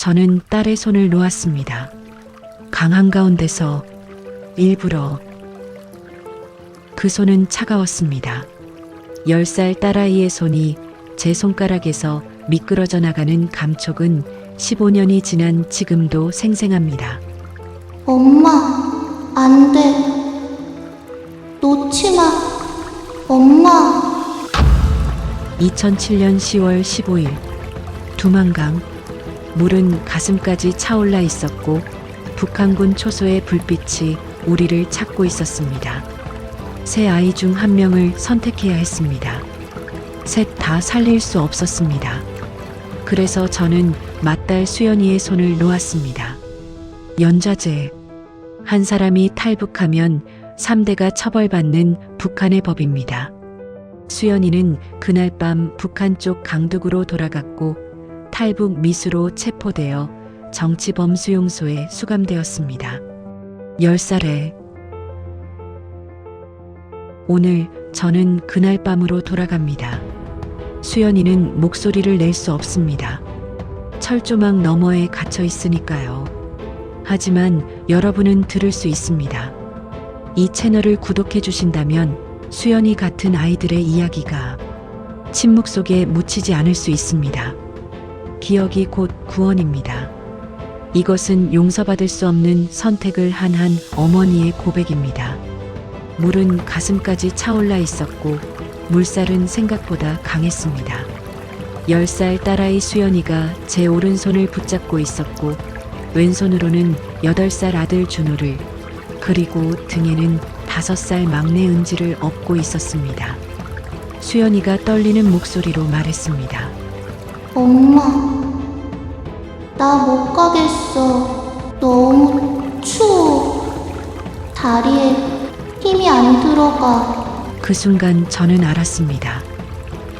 저는 딸의 손을 놓았습니다. 강 한가운데서 일부러. 그 손은 차가웠습니다. 10살 딸아이의 손이 제 손가락에서 미끄러져 나가는 감촉은 15년이 지난 지금도 생생합니다. 엄마, 안 돼. 놓지 마. 엄마. 2007년 10월 15일 두만강. 물은 가슴까지 차올라 있었고 북한군 초소의 불빛이 우리를 찾고 있었습니다. 세 아이 중 한 명을 선택해야 했습니다. 셋 다 살릴 수 없었습니다. 그래서 저는 맏딸 수연이의 손을 놓았습니다. 연좌제. 한 사람이 탈북하면 3대가 처벌받는 북한의 법입니다. 수연이는 그날 밤 북한 쪽 강둑으로 돌아갔고 탈북 미수로 체포되어 정치범수용소에 수감되었습니다. 10살에. 오늘 저는 그날 밤으로 돌아갑니다. 수연이는 목소리를 낼 수 없습니다. 철조망 너머에 갇혀 있으니까요. 하지만 여러분은 들을 수 있습니다. 이 채널을 구독해 주신다면 수연이 같은 아이들의 이야기가 침묵 속에 묻히지 않을 수 있습니다. 기억이 곧 구원입니다. 이것은 용서받을 수 없는 선택을 한 어머니의 고백입니다. 물은 가슴까지 차올라 있었고 물살은 생각보다 강했습니다. 10살 딸아이 수연이가 제 오른손을 붙잡고 있었고 왼손으로는 8살 아들 준호를, 그리고 등에는 5살 막내 은지를 업고 있었습니다. 수연이가 떨리는 목소리로 말했습니다. 엄마, 나 못 가겠어. 너무 추워. 다리에 힘이 안 들어가. 그 순간 저는 알았습니다.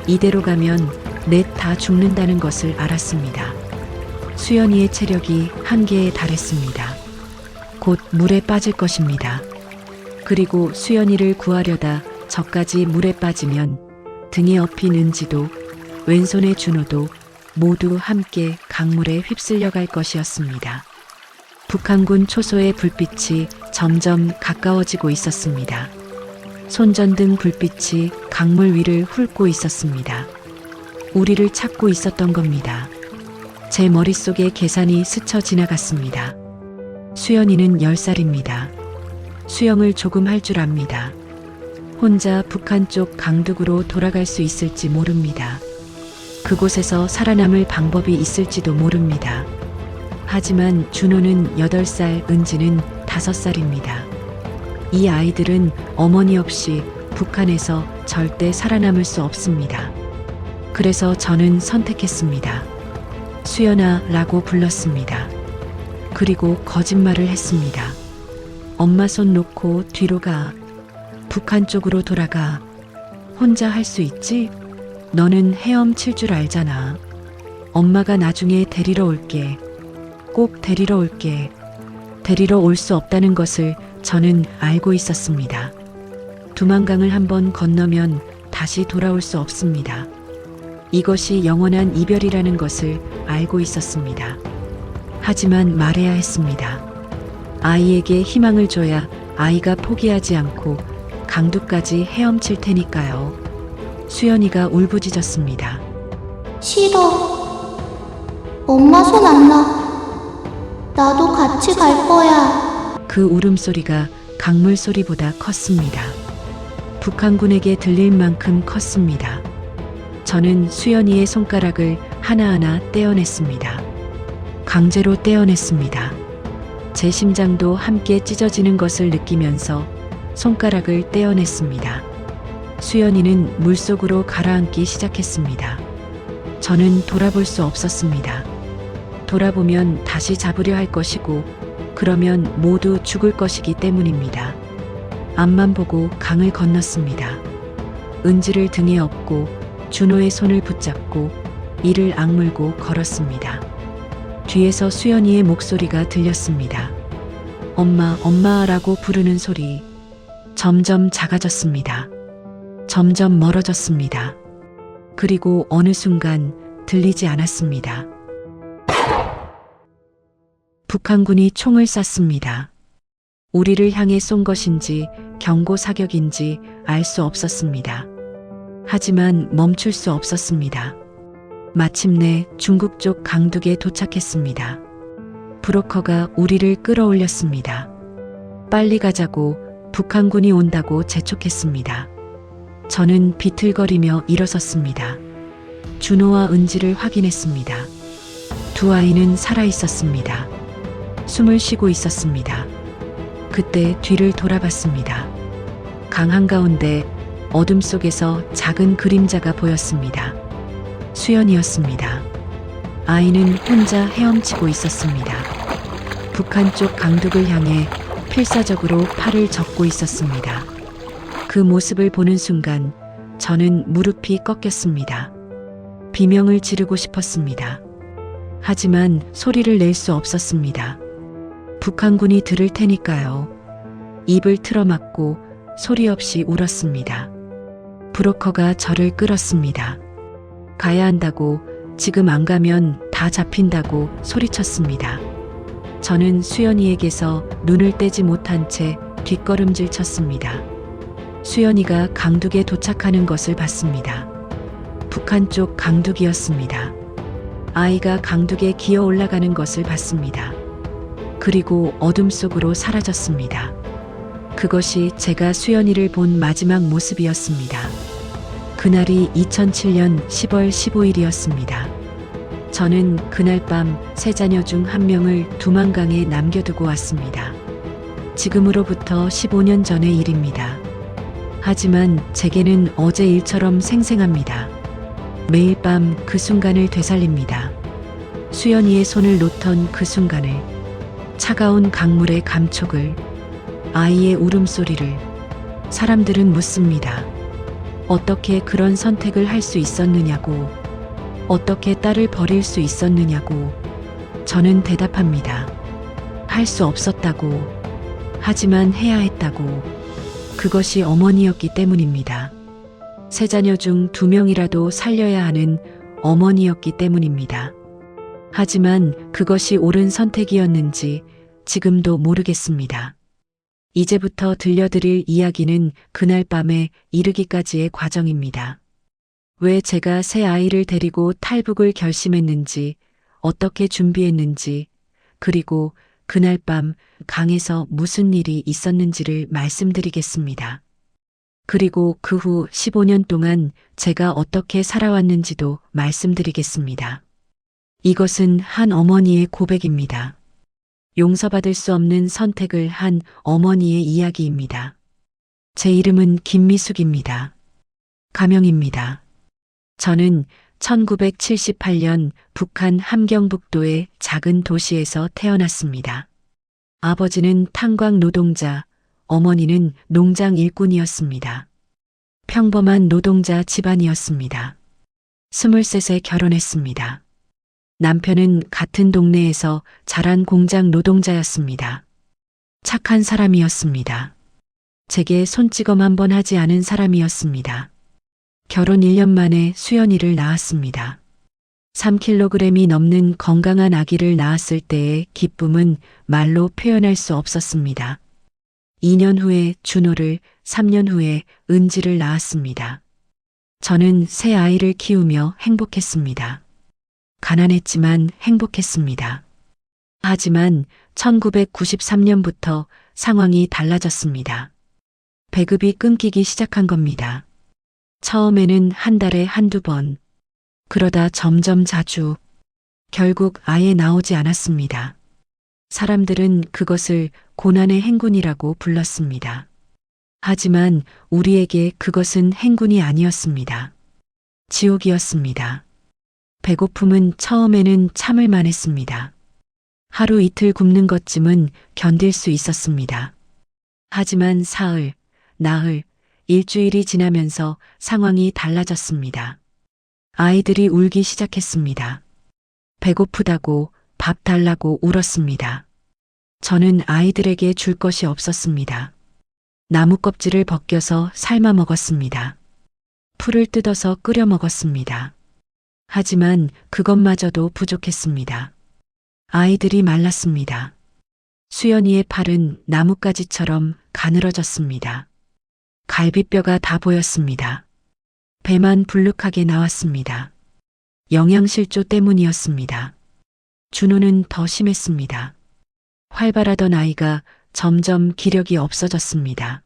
이대로 가면 넷 다 죽는다는 것을 알았습니다. 수연이의 체력이 한계에 달했습니다. 곧 물에 빠질 것입니다. 그리고 수연이를 구하려다 저까지 물에 빠지면 등에 업힌 은지도 왼손의 준호도 모두 함께 강물에 휩쓸려 갈 것이었습니다. 북한군 초소의 불빛이 점점 가까워지고 있었습니다. 손전등 불빛이 강물 위를 훑고 있었습니다. 우리를 찾고 있었던 겁니다. 제 머릿속에 계산이 스쳐 지나갔습니다. 수연이는 10살입니다. 수영을 조금 할 줄 압니다. 혼자 북한 쪽 강둑으로 돌아갈 수 있을지 모릅니다. 그곳에서 살아남을 방법이 있을지도 모릅니다. 하지만 준호는 8살, 은지는 5살입니다. 이 아이들은 어머니 없이 북한에서 절대 살아남을 수 없습니다. 그래서 저는 선택했습니다. 수연아 라고 불렀습니다. 그리고 거짓말을 했습니다. 엄마 손 놓고 뒤로 가. 북한 쪽으로 돌아가. 혼자 할 수 있지? 너는 헤엄칠 줄 알잖아. 엄마가 나중에 데리러 올게. 꼭 데리러 올게. 데리러 올 수 없다는 것을 저는 알고 있었습니다. 두만강을 한번 건너면 다시 돌아올 수 없습니다. 이것이 영원한 이별이라는 것을 알고 있었습니다. 하지만 말해야 했습니다. 아이에게 희망을 줘야 아이가 포기하지 않고 강둑까지 헤엄칠 테니까요. 수연이가 울부짖었습니다. 싫어. 엄마 손 안 놔. 나도 같이 갈 거야. 그 울음소리가 강물 소리보다 컸습니다. 북한군에게 들릴 만큼 컸습니다. 저는 수연이의 손가락을 하나하나 떼어냈습니다. 강제로 떼어냈습니다. 제 심장도 함께 찢어지는 것을 느끼면서 손가락을 떼어냈습니다. 수연이는 물속으로 가라앉기 시작했습니다. 저는 돌아볼 수 없었습니다. 돌아보면 다시 잡으려 할 것이고 그러면 모두 죽을 것이기 때문입니다. 앞만 보고 강을 건넜습니다. 은지를 등에 업고 준호의 손을 붙잡고 이를 악물고 걸었습니다. 뒤에서 수연이의 목소리가 들렸습니다. 엄마, 엄마라고 부르는 소리. 점점 작아졌습니다. 점점 멀어졌습니다. 그리고 어느 순간 들리지 않았습니다. 북한군이 총을 쐈습니다. 우리를 향해 쏜 것인지 경고 사격인지 알 수 없었습니다. 하지만 멈출 수 없었습니다. 마침내 중국 쪽 강둑에 도착했습니다. 브로커가 우리를 끌어올렸습니다. 빨리 가자고, 북한군이 온다고 재촉했습니다. 저는 비틀거리며 일어섰습니다. 준호와 은지를 확인했습니다. 두 아이는 살아 있었습니다. 숨을 쉬고 있었습니다. 그때 뒤를 돌아봤습니다. 강 한가운데 어둠 속에서 작은 그림자가 보였습니다. 수연이었습니다. 아이는 혼자 헤엄치고 있었습니다. 북한 쪽 강둑을 향해 필사적으로 팔을 젓고 있었습니다. 그 모습을 보는 순간 저는 무릎이 꺾였습니다. 비명을 지르고 싶었습니다. 하지만 소리를 낼 수 없었습니다. 북한군이 들을 테니까요. 입을 틀어막고 소리 없이 울었습니다. 브로커가 저를 끌었습니다. 가야 한다고, 지금 안 가면 다 잡힌다고 소리쳤습니다. 저는 수연이에게서 눈을 떼지 못한 채 뒷걸음질 쳤습니다. 수연이가 강둑에 도착하는 것을 봤습니다. 북한 쪽 강둑이었습니다. 아이가 강둑에 기어 올라가는 것을 봤습니다. 그리고 어둠 속으로 사라졌습니다. 그것이 제가 수연이를 본 마지막 모습이었습니다. 그날이 2007년 10월 15일이었습니다. 저는 그날 밤 세 자녀 중 한 명을 두만강에 남겨두고 왔습니다. 지금으로부터 15년 전의 일입니다. 하지만 제게는 어제 일처럼 생생합니다. 매일 밤 그 순간을 되살립니다. 수연이의 손을 놓던 그 순간을, 차가운 강물의 감촉을, 아이의 울음소리를. 사람들은 묻습니다. 어떻게 그런 선택을 할 수 있었느냐고, 어떻게 딸을 버릴 수 있었느냐고. 저는 대답합니다. 할 수 없었다고. 하지만 해야 했다고. 그것이 어머니였기 때문입니다. 세 자녀 중 2명이라도 살려야 하는 어머니였기 때문입니다. 하지만 그것이 옳은 선택이었는지 지금도 모르겠습니다. 이제부터 들려드릴 이야기는 그날 밤에 이르기까지의 과정입니다. 왜 제가 새 아이를 데리고 탈북을 결심했는지, 어떻게 준비했는지, 그리고 그날 밤 강에서 무슨 일이 있었는지를 말씀드리겠습니다. 그리고 그 후 15년 동안 제가 어떻게 살아왔는지도 말씀드리겠습니다. 이것은 한 어머니의 고백입니다. 용서받을 수 없는 선택을 한 어머니의 이야기입니다. 제 이름은 김미숙입니다. 가명입니다. 저는 1978년 북한 함경북도의 작은 도시에서 태어났습니다. 아버지는 탄광 노동자, 어머니는 농장 일꾼이었습니다. 평범한 노동자 집안이었습니다. 23세 결혼했습니다. 남편은 같은 동네에서 자란 공장 노동자였습니다. 착한 사람이었습니다. 제게 손찌검 한 번 하지 않은 사람이었습니다. 결혼 1년 만에 수연이를 낳았습니다. 3kg이 넘는 건강한 아기를 낳았을 때의 기쁨은 말로 표현할 수 없었습니다. 2년 후에 준호를, 3년 후에 은지를 낳았습니다. 저는 새 아이를 키우며 행복했습니다. 가난했지만 행복했습니다. 하지만 1993년부터 상황이 달라졌습니다. 배급이 끊기기 시작한 겁니다. 처음에는 한 달에 한두 번, 그러다 점점 자주, 결국 아예 나오지 않았습니다. 사람들은 그것을 고난의 행군이라고 불렀습니다. 하지만 우리에게 그것은 행군이 아니었습니다. 지옥이었습니다. 배고픔은 처음에는 참을만 했습니다. 하루 이틀 굶는 것쯤은 견딜 수 있었습니다. 하지만 사흘, 나흘, 일주일이 지나면서 상황이 달라졌습니다. 아이들이 울기 시작했습니다. 배고프다고, 밥 달라고 울었습니다. 저는 아이들에게 줄 것이 없었습니다. 나무 껍질을 벗겨서 삶아 먹었습니다. 풀을 뜯어서 끓여 먹었습니다. 하지만 그것마저도 부족했습니다. 아이들이 말랐습니다. 수연이의 팔은 나뭇가지처럼 가늘어졌습니다. 갈비뼈가 다 보였습니다. 배만 불룩하게 나왔습니다. 영양실조 때문이었습니다. 준호는 더 심했습니다. 활발하던 아이가 점점 기력이 없어졌습니다.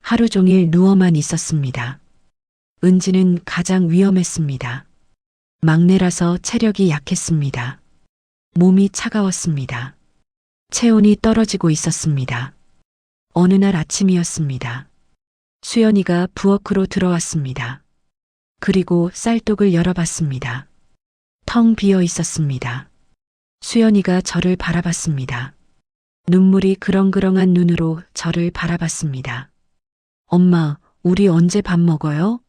하루 종일 누워만 있었습니다. 은지는 가장 위험했습니다. 막내라서 체력이 약했습니다. 몸이 차가웠습니다. 체온이 떨어지고 있었습니다. 어느 날 아침이었습니다. 수연이가 부엌으로 들어왔습니다. 그리고 쌀독을 열어봤습니다. 텅 비어 있었습니다. 수연이가 저를 바라봤습니다. 눈물이 그렁그렁한 눈으로 저를 바라봤습니다. 엄마, 우리 언제 밥 먹어요?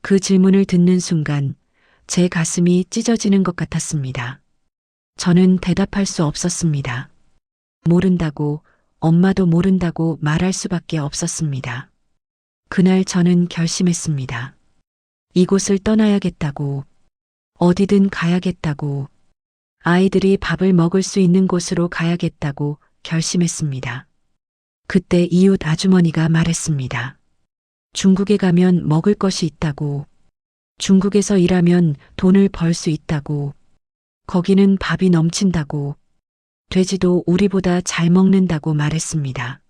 그 질문을 듣는 순간 제 가슴이 찢어지는 것 같았습니다. 저는 대답할 수 없었습니다. 모른다고, 엄마도 모른다고 말할 수밖에 없었습니다. 그날 저는 결심했습니다. 이곳을 떠나야겠다고, 어디든 가야겠다고, 아이들이 밥을 먹을 수 있는 곳으로 가야겠다고 결심했습니다. 그때 이웃 아주머니가 말했습니다. 중국에 가면 먹을 것이 있다고, 중국에서 일하면 돈을 벌 수 있다고, 거기는 밥이 넘친다고, 돼지도 우리보다 잘 먹는다고 말했습니다.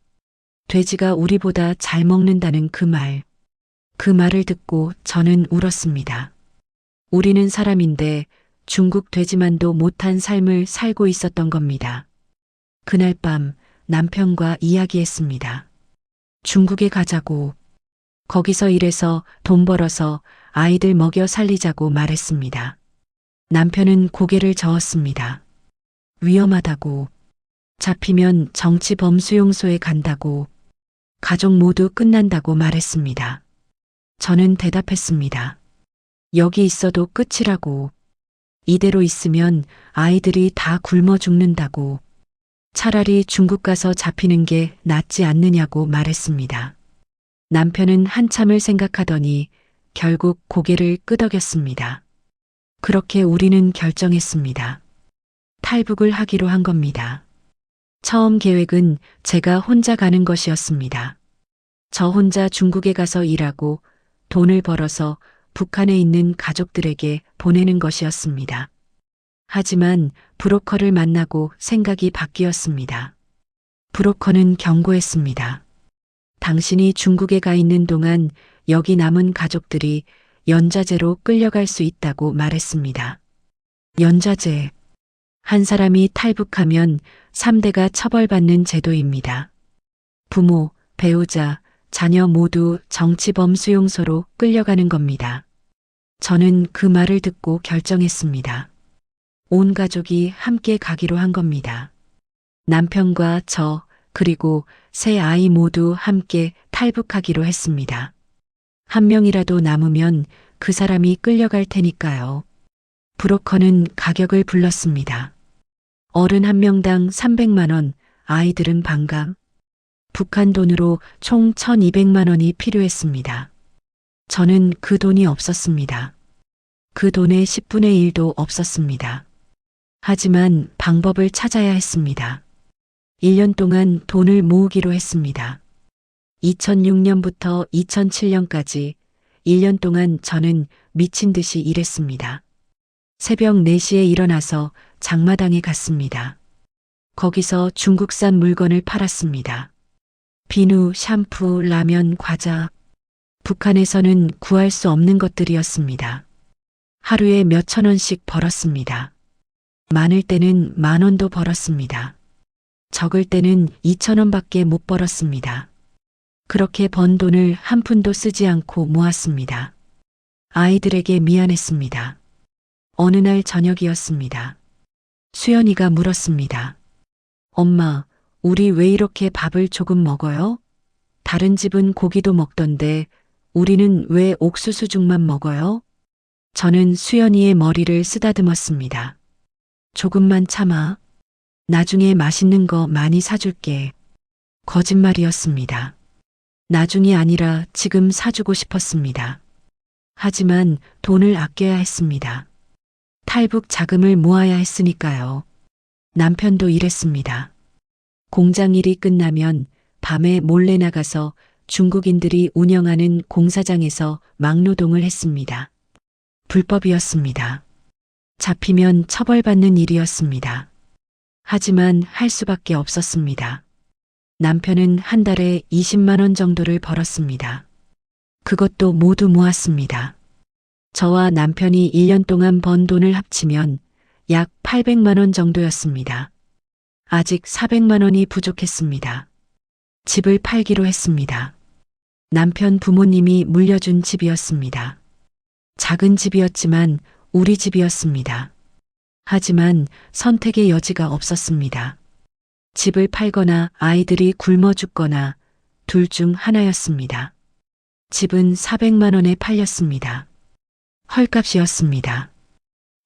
돼지가 우리보다 잘 먹는다는 그 말을 듣고 저는 울었습니다. 우리는 사람인데 중국 돼지만도 못한 삶을 살고 있었던 겁니다. 그날 밤 남편과 이야기했습니다. 중국에 가자고, 거기서 일해서 돈 벌어서 아이들 먹여 살리자고 말했습니다. 남편은 고개를 저었습니다. 위험하다고, 잡히면 정치범수용소에 간다고, 가족 모두 끝난다고 말했습니다. 저는 대답했습니다. 여기 있어도 끝이라고, 이대로 있으면 아이들이 다 굶어 죽는다고, 차라리 중국 가서 잡히는 게 낫지 않느냐고 말했습니다. 남편은 한참을 생각하더니 결국 고개를 끄덕였습니다. 그렇게 우리는 결정했습니다. 탈북을 하기로 한 겁니다. 처음 계획은 제가 혼자 가는 것이었습니다. 저 혼자 중국에 가서 일하고 돈을 벌어서 북한에 있는 가족들에게 보내는 것이었습니다. 하지만 브로커를 만나고 생각이 바뀌었습니다. 브로커는 경고했습니다. 당신이 중국에 가 있는 동안 여기 남은 가족들이 연좌제로 끌려갈 수 있다고 말했습니다. 연좌제. 한 사람이 탈북하면 3대가 처벌받는 제도입니다. 부모, 배우자, 자녀 모두 정치범 수용소로 끌려가는 겁니다. 저는 그 말을 듣고 결정했습니다. 온 가족이 함께 가기로 한 겁니다. 남편과 저, 그리고 세 아이 모두 함께 탈북하기로 했습니다. 한 명이라도 남으면 그 사람이 끌려갈 테니까요. 브로커는 가격을 불렀습니다. 어른 한 명당 300만 원, 아이들은 반감. 북한 돈으로 총 1200만 원이 필요했습니다. 저는 그 돈이 없었습니다. 그 돈의 10분의 1도 없었습니다. 하지만 방법을 찾아야 했습니다. 1년 동안 돈을 모으기로 했습니다. 2006년부터 2007년까지 1년 동안 저는 미친 듯이 일했습니다. 새벽 4시에 일어나서 장마당에 갔습니다. 거기서 중국산 물건을 팔았습니다. 비누, 샴푸, 라면, 과자. 북한에서는 구할 수 없는 것들이었습니다. 하루에 몇천 원씩 벌었습니다. 많을 때는 10,000원도 벌었습니다. 적을 때는 2,000원밖에 못 벌었습니다. 그렇게 번 돈을 한 푼도 쓰지 않고 모았습니다. 아이들에게 미안했습니다. 어느 날 저녁이었습니다. 수연이가 물었습니다. 엄마, 우리 왜 이렇게 밥을 조금 먹어요? 다른 집은 고기도 먹던데 우리는 왜 옥수수죽만 먹어요? 저는 수연이의 머리를 쓰다듬었습니다. 조금만 참아. 나중에 맛있는 거 많이 사줄게. 거짓말이었습니다. 나중이 아니라 지금 사주고 싶었습니다. 하지만 돈을 아껴야 했습니다. 탈북 자금을 모아야 했으니까요. 남편도 일했습니다. 공장 일이 끝나면 밤에 몰래 나가서 중국인들이 운영하는 공사장에서 막노동을 했습니다. 불법이었습니다. 잡히면 처벌받는 일이었습니다. 하지만 할 수밖에 없었습니다. 남편은 한 달에 20만 원 정도를 벌었습니다. 그것도 모두 모았습니다. 저와 남편이 1년 동안 번 돈을 합치면 약 800만 원 정도였습니다. 아직 400만 원이 부족했습니다. 집을 팔기로 했습니다. 남편 부모님이 물려준 집이었습니다. 작은 집이었지만 우리 집이었습니다. 하지만 선택의 여지가 없었습니다. 집을 팔거나 아이들이 굶어 죽거나 둘 중 하나였습니다. 집은 400만 원에 팔렸습니다. 헐값이었습니다.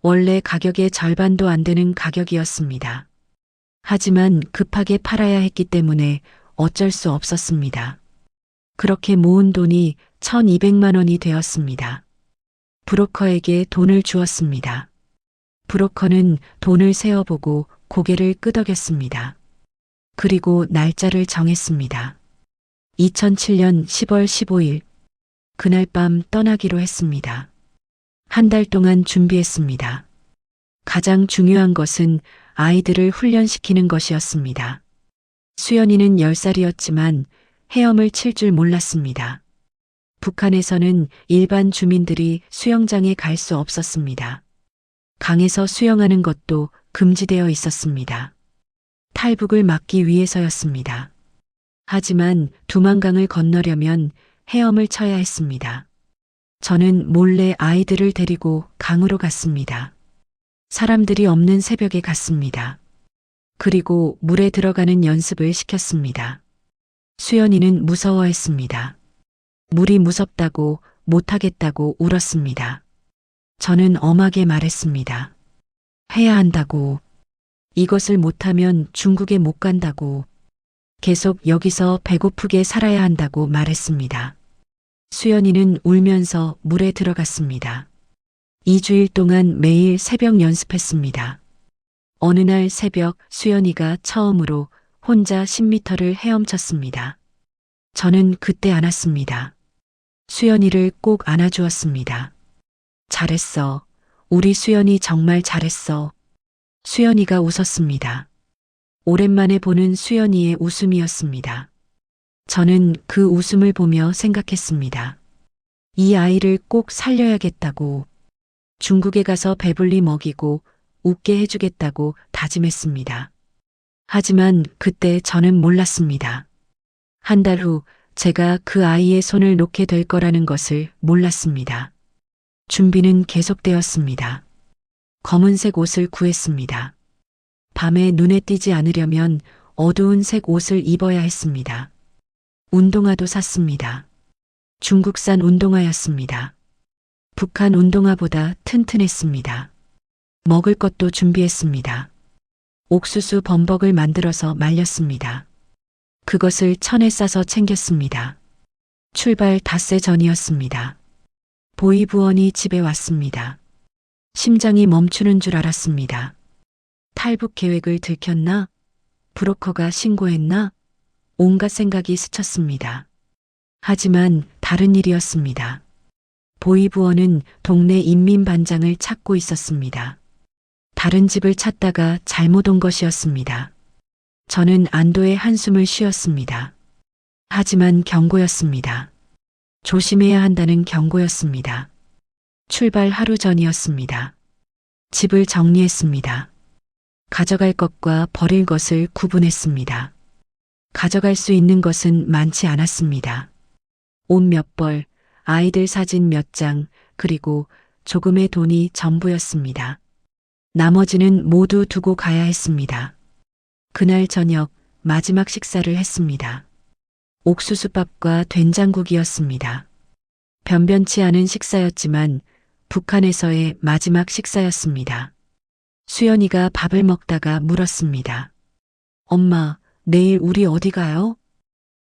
원래 가격의 절반도 안 되는 가격이었습니다. 하지만 급하게 팔아야 했기 때문에 어쩔 수 없었습니다. 그렇게 모은 돈이 1200만 원이 되었습니다. 브로커에게 돈을 주었습니다. 브로커는 돈을 세어보고 고개를 끄덕였습니다. 그리고 날짜를 정했습니다. 2007년 10월 15일. 그날 밤 떠나기로 했습니다. 한 달 동안 준비했습니다. 가장 중요한 것은 아이들을 훈련시키는 것이었습니다. 수연이는 10살이었지만 헤엄을 칠 줄 몰랐습니다. 북한에서는 일반 주민들이 수영장에 갈 수 없었습니다. 강에서 수영하는 것도 금지되어 있었습니다. 탈북을 막기 위해서였습니다. 하지만 두만강을 건너려면 헤엄을 쳐야 했습니다. 저는 몰래 아이들을 데리고 강으로 갔습니다. 사람들이 없는 새벽에 갔습니다. 그리고 물에 들어가는 연습을 시켰습니다. 수연이는 무서워했습니다. 물이 무섭다고 못하겠다고 울었습니다. 저는 엄하게 말했습니다. 해야 한다고. 이것을 못하면 중국에 못 간다고. 계속 여기서 배고프게 살아야 한다고 말했습니다. 수연이는 울면서 물에 들어갔습니다. 2주일 동안 매일 새벽 연습했습니다. 어느 날 새벽 수연이가 처음으로 혼자 10m를 헤엄쳤습니다. 저는 그때 안았습니다. 수연이를 꼭 안아주었습니다. 잘했어. 우리 수연이 정말 잘했어. 수연이가 웃었습니다. 오랜만에 보는 수연이의 웃음이었습니다. 저는 그 웃음을 보며 생각했습니다. 이 아이를 꼭 살려야겠다고. 중국에 가서 배불리 먹이고 웃게 해주겠다고 다짐했습니다. 하지만 그때 저는 몰랐습니다. 한 달 후 제가 그 아이의 손을 놓게 될 거라는 것을 몰랐습니다. 준비는 계속되었습니다. 검은색 옷을 구했습니다. 밤에 눈에 띄지 않으려면 어두운 색 옷을 입어야 했습니다. 운동화도 샀습니다. 중국산 운동화였습니다. 북한 운동화보다 튼튼했습니다. 먹을 것도 준비했습니다. 옥수수 범벅을 만들어서 말렸습니다. 그것을 천에 싸서 챙겼습니다. 출발 닷새 전이었습니다. 보이부원이 집에 왔습니다. 심장이 멈추는 줄 알았습니다. 탈북 계획을 들켰나? 브로커가 신고했나? 온갖 생각이 스쳤습니다. 하지만 다른 일이었습니다. 보이부원은 동네 인민반장을 찾고 있었습니다. 다른 집을 찾다가 잘못 온 것이었습니다. 저는 안도의 한숨을 쉬었습니다. 하지만 경고였습니다. 조심해야 한다는 경고였습니다. 출발 하루 전이었습니다. 집을 정리했습니다. 가져갈 것과 버릴 것을 구분했습니다. 가져갈 수 있는 것은 많지 않았습니다. 옷 몇 벌, 아이들 사진 몇 장, 그리고 조금의 돈이 전부였습니다. 나머지는 모두 두고 가야 했습니다. 그날 저녁 마지막 식사를 했습니다. 옥수수밥과 된장국이었습니다. 변변치 않은 식사였지만 북한에서의 마지막 식사였습니다. 수연이가 밥을 먹다가 물었습니다. 엄마, 내일 우리 어디 가요?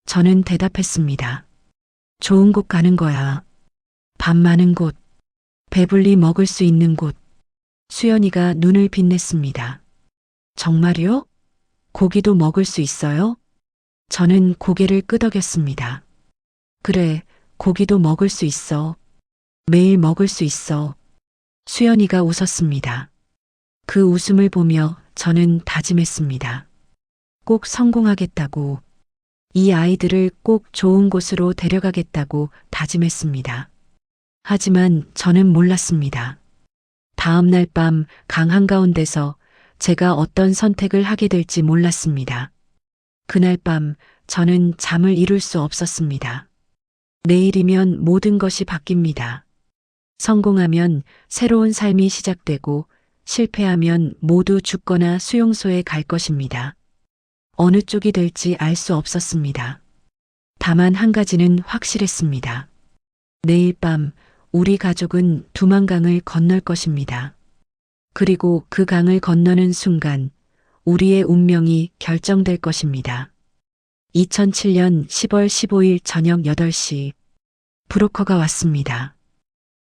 저는 대답했습니다. 좋은 곳 가는 거야. 밥 많은 곳, 배불리 먹을 수 있는 곳. 수연이가 눈을 빛냈습니다. 정말요? 고기도 먹을 수 있어요? 저는 고개를 끄덕였습니다. 그래, 고기도 먹을 수 있어. 매일 먹을 수 있어. 수연이가 웃었습니다. 그 웃음을 보며 저는 다짐했습니다. 꼭 성공하겠다고. 이 아이들을 꼭 좋은 곳으로 데려가겠다고 다짐했습니다. 하지만 저는 몰랐습니다. 다음 날 밤 강 한가운데서 제가 어떤 선택을 하게 될지 몰랐습니다. 그날 밤 저는 잠을 이룰 수 없었습니다. 내일이면 모든 것이 바뀝니다. 성공하면 새로운 삶이 시작되고 실패하면 모두 죽거나 수용소에 갈 것입니다. 어느 쪽이 될지 알 수 없었습니다. 다만 한 가지는 확실했습니다. 내일 밤 우리 가족은 두만강을 건널 것입니다. 그리고 그 강을 건너는 순간 우리의 운명이 결정될 것입니다. 2007년 10월 15일 저녁 8시 브로커가 왔습니다.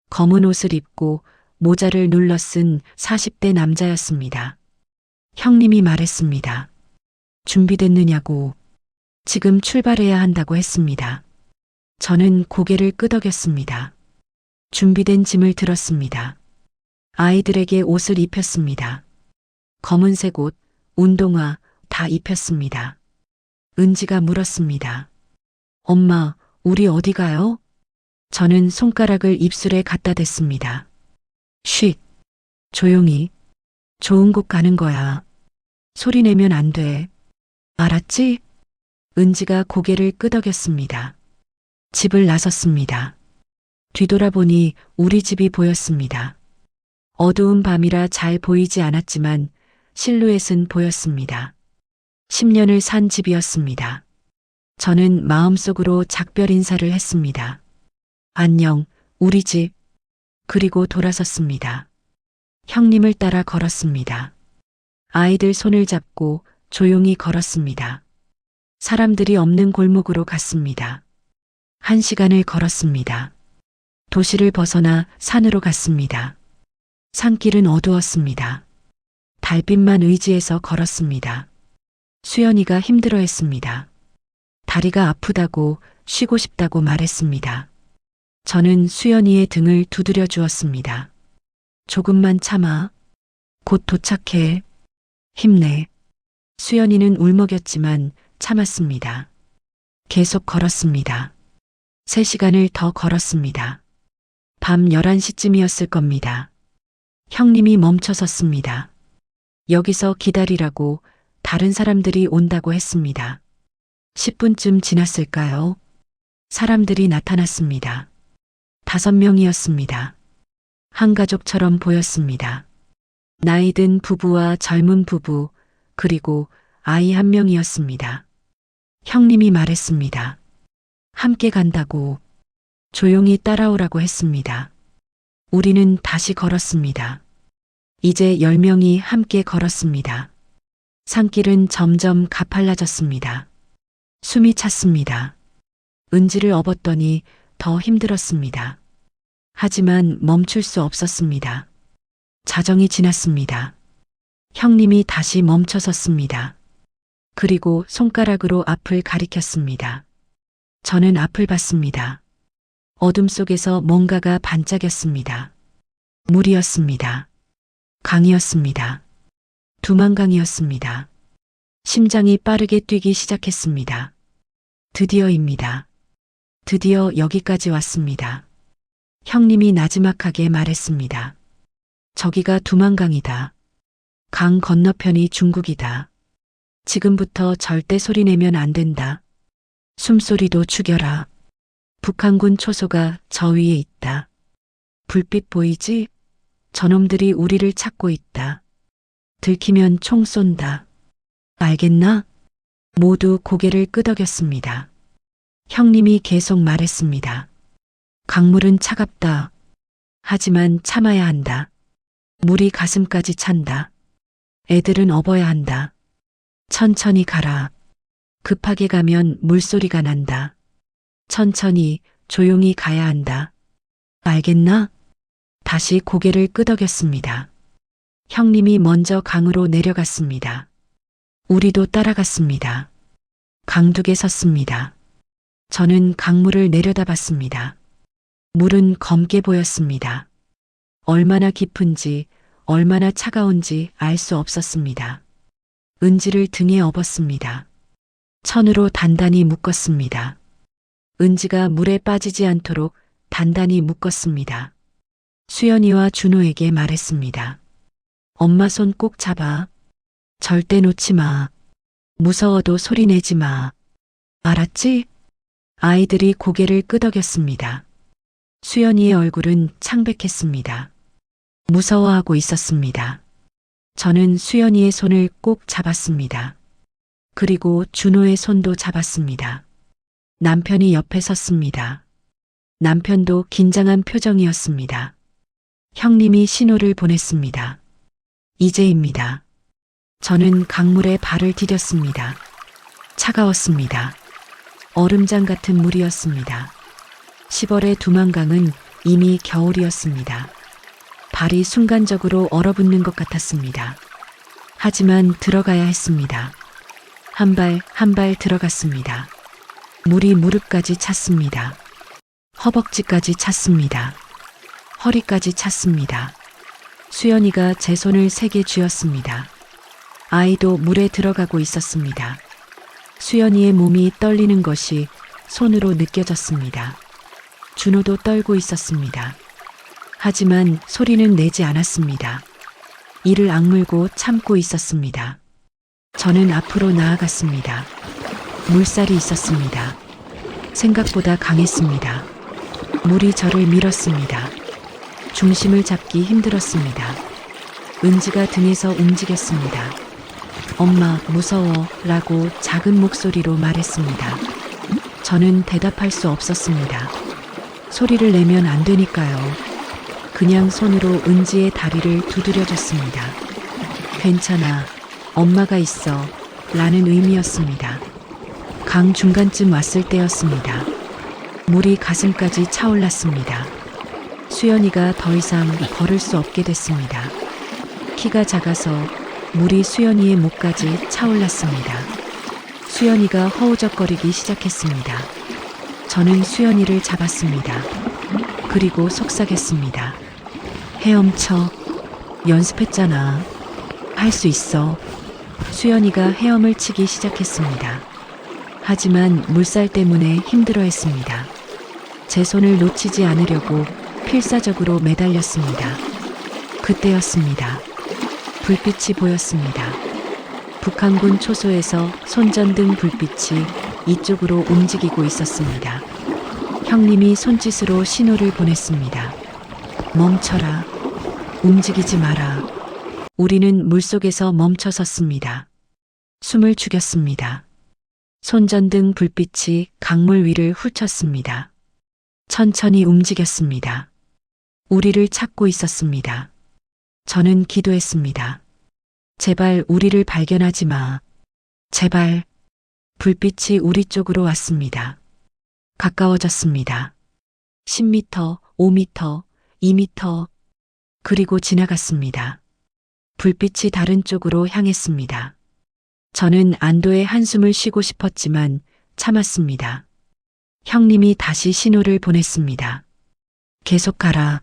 검은 옷을 입고 모자를 눌러 쓴 40대 남자였습니다. 형님이 말했습니다. 준비됐느냐고. 지금 출발해야 한다고 했습니다. 저는 고개를 끄덕였습니다. 준비된 짐을 들었습니다. 아이들에게 옷을 입혔습니다. 검은색 옷, 운동화 다 입혔습니다. 은지가 물었습니다. 엄마, 우리 어디 가요? 저는 손가락을 입술에 갖다 댔습니다. 쉿. 조용히. 좋은 곳 가는 거야. 소리 내면 안 돼. 알았지? 은지가 고개를 끄덕였습니다. 집을 나섰습니다. 뒤돌아보니 우리 집이 보였습니다. 어두운 밤이라 잘 보이지 않았지만 실루엣은 보였습니다. 10년을 산 집이었습니다. 저는 마음속으로 작별 인사를 했습니다. 안녕, 우리 집. 그리고 돌아섰습니다. 형님을 따라 걸었습니다. 아이들 손을 잡고 조용히 걸었습니다. 사람들이 없는 골목으로 갔습니다. 1시간을 걸었습니다. 도시를 벗어나 산으로 갔습니다. 산길은 어두웠습니다. 달빛만 의지해서 걸었습니다. 수연이가 힘들어했습니다. 다리가 아프다고 쉬고 싶다고 말했습니다. 저는 수연이의 등을 두드려 주었습니다. 조금만 참아. 곧 도착해. 힘내. 수연이는 울먹였지만 참았습니다. 계속 걸었습니다. 3시간을 더 걸었습니다. 밤 11시쯤이었을 겁니다. 형님이 멈춰 섰습니다. 여기서 기다리라고 다른 사람들이 온다고 했습니다. 10분쯤 지났을까요? 사람들이 나타났습니다. 5명이었습니다. 한 가족처럼 보였습니다. 나이 든 부부와 젊은 부부, 그리고 아이 1명이었습니다. 형님이 말했습니다. 함께 간다고. 조용히 따라오라고 했습니다. 우리는 다시 걸었습니다. 이제 10명이 함께 걸었습니다. 산길은 점점 가팔라졌습니다. 숨이 찼습니다. 은지를 업었더니 더 힘들었습니다. 하지만 멈출 수 없었습니다. 자정이 지났습니다. 형님이 다시 멈춰 섰습니다. 그리고 손가락으로 앞을 가리켰습니다. 저는 앞을 봤습니다. 어둠 속에서 뭔가가 반짝였습니다. 물이었습니다. 강이었습니다. 두만강이었습니다. 심장이 빠르게 뛰기 시작했습니다. 드디어입니다. 드디어 여기까지 왔습니다. 형님이 나지막하게 말했습니다. 저기가 두만강이다. 강 건너편이 중국이다. 지금부터 절대 소리 내면 안 된다. 숨소리도 죽여라. 북한군 초소가 저 위에 있다. 불빛 보이지? 저놈들이 우리를 찾고 있다. 들키면 총 쏜다. 알겠나? 모두 고개를 끄덕였습니다. 형님이 계속 말했습니다. 강물은 차갑다. 하지만 참아야 한다. 물이 가슴까지 찬다. 애들은 업어야 한다. 천천히 가라. 급하게 가면 물소리가 난다. 천천히 조용히 가야 한다. 알겠나? 다시 고개를 끄덕였습니다. 형님이 먼저 강으로 내려갔습니다. 우리도 따라갔습니다. 강둑에 섰습니다. 저는 강물을 내려다봤습니다. 물은 검게 보였습니다. 얼마나 깊은지, 얼마나 차가운지 알 수 없었습니다. 은지를 등에 업었습니다. 천으로 단단히 묶었습니다. 은지가 물에 빠지지 않도록 단단히 묶었습니다. 수연이와 준호에게 말했습니다. 엄마 손 꼭 잡아. 절대 놓지 마. 무서워도 소리 내지 마. 알았지? 아이들이 고개를 끄덕였습니다. 수연이의 얼굴은 창백했습니다. 무서워하고 있었습니다. 저는 수연이의 손을 꼭 잡았습니다. 그리고 준호의 손도 잡았습니다. 남편이 옆에 섰습니다. 남편도 긴장한 표정이었습니다. 형님이 신호를 보냈습니다. 이제입니다. 저는 강물에 발을 디뎠습니다. 차가웠습니다. 얼음장 같은 물이었습니다. 10월의 두만강은 이미 겨울이었습니다. 발이 순간적으로 얼어붙는 것 같았습니다. 하지만 들어가야 했습니다. 한 발 한 발 들어갔습니다. 물이 무릎까지 찼습니다. 허벅지까지 찼습니다. 허리까지 찼습니다. 수연이가 제 손을 세게 쥐었습니다. 아이도 물에 들어가고 있었습니다. 수연이의 몸이 떨리는 것이 손으로 느껴졌습니다. 준호도 떨고 있었습니다. 하지만 소리는 내지 않았습니다. 이를 악물고 참고 있었습니다. 저는 앞으로 나아갔습니다. 물살이 있었습니다. 생각보다 강했습니다. 물이 저를 밀었습니다. 중심을 잡기 힘들었습니다. 은지가 등에서 움직였습니다. 엄마, 무서워 라고 작은 목소리로 말했습니다. 저는 대답할 수 없었습니다. 소리를 내면 안 되니까요. 그냥 손으로 은지의 다리를 두드려줬습니다. 괜찮아. 엄마가 있어. 라는 의미였습니다. 강 중간쯤 왔을 때였습니다. 물이 가슴까지 차올랐습니다. 수연이가 더 이상 걸을 수 없게 됐습니다. 키가 작아서 물이 수연이의 목까지 차올랐습니다. 수연이가 허우적거리기 시작했습니다. 저는 수연이를 잡았습니다. 그리고 속삭였습니다. 헤엄쳐. 연습했잖아. 할 수 있어. 수연이가 헤엄을 치기 시작했습니다. 하지만 물살 때문에 힘들어했습니다. 제 손을 놓치지 않으려고 필사적으로 매달렸습니다. 그때였습니다. 불빛이 보였습니다. 북한군 초소에서 손전등 불빛이 이쪽으로 움직이고 있었습니다. 형님이 손짓으로 신호를 보냈습니다. 멈춰라. 움직이지 마라. 우리는 물속에서 멈춰 섰습니다. 숨을 죽였습니다. 손전등 불빛이 강물 위를 훑쳤습니다. 천천히 움직였습니다. 우리를 찾고 있었습니다. 저는 기도했습니다. 제발 우리를 발견하지 마. 제발. 불빛이 우리 쪽으로 왔습니다. 가까워졌습니다. 10m, 5m, 2m, 그리고 지나갔습니다. 불빛이 다른 쪽으로 향했습니다. 저는 안도의 한숨을 쉬고 싶었지만 참았습니다. 형님이 다시 신호를 보냈습니다. 계속 가라.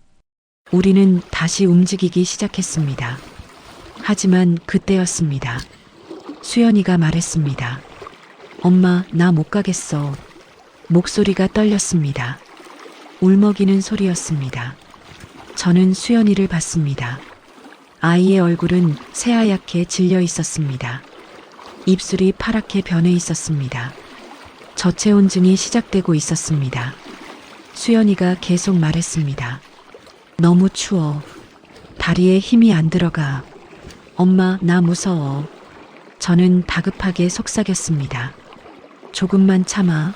우리는 다시 움직이기 시작했습니다. 하지만 그때였습니다. 수연이가 말했습니다. 엄마, 나 못 가겠어. 목소리가 떨렸습니다. 울먹이는 소리였습니다. 저는 수연이를 봤습니다. 아이의 얼굴은 새하얗게 질려 있었습니다. 입술이 파랗게 변해 있었습니다. 저체온증이 시작되고 있었습니다. 수연이가 계속 말했습니다. 너무 추워. 다리에 힘이 안 들어가. 엄마, 나 무서워. 저는 다급하게 속삭였습니다. 조금만 참아.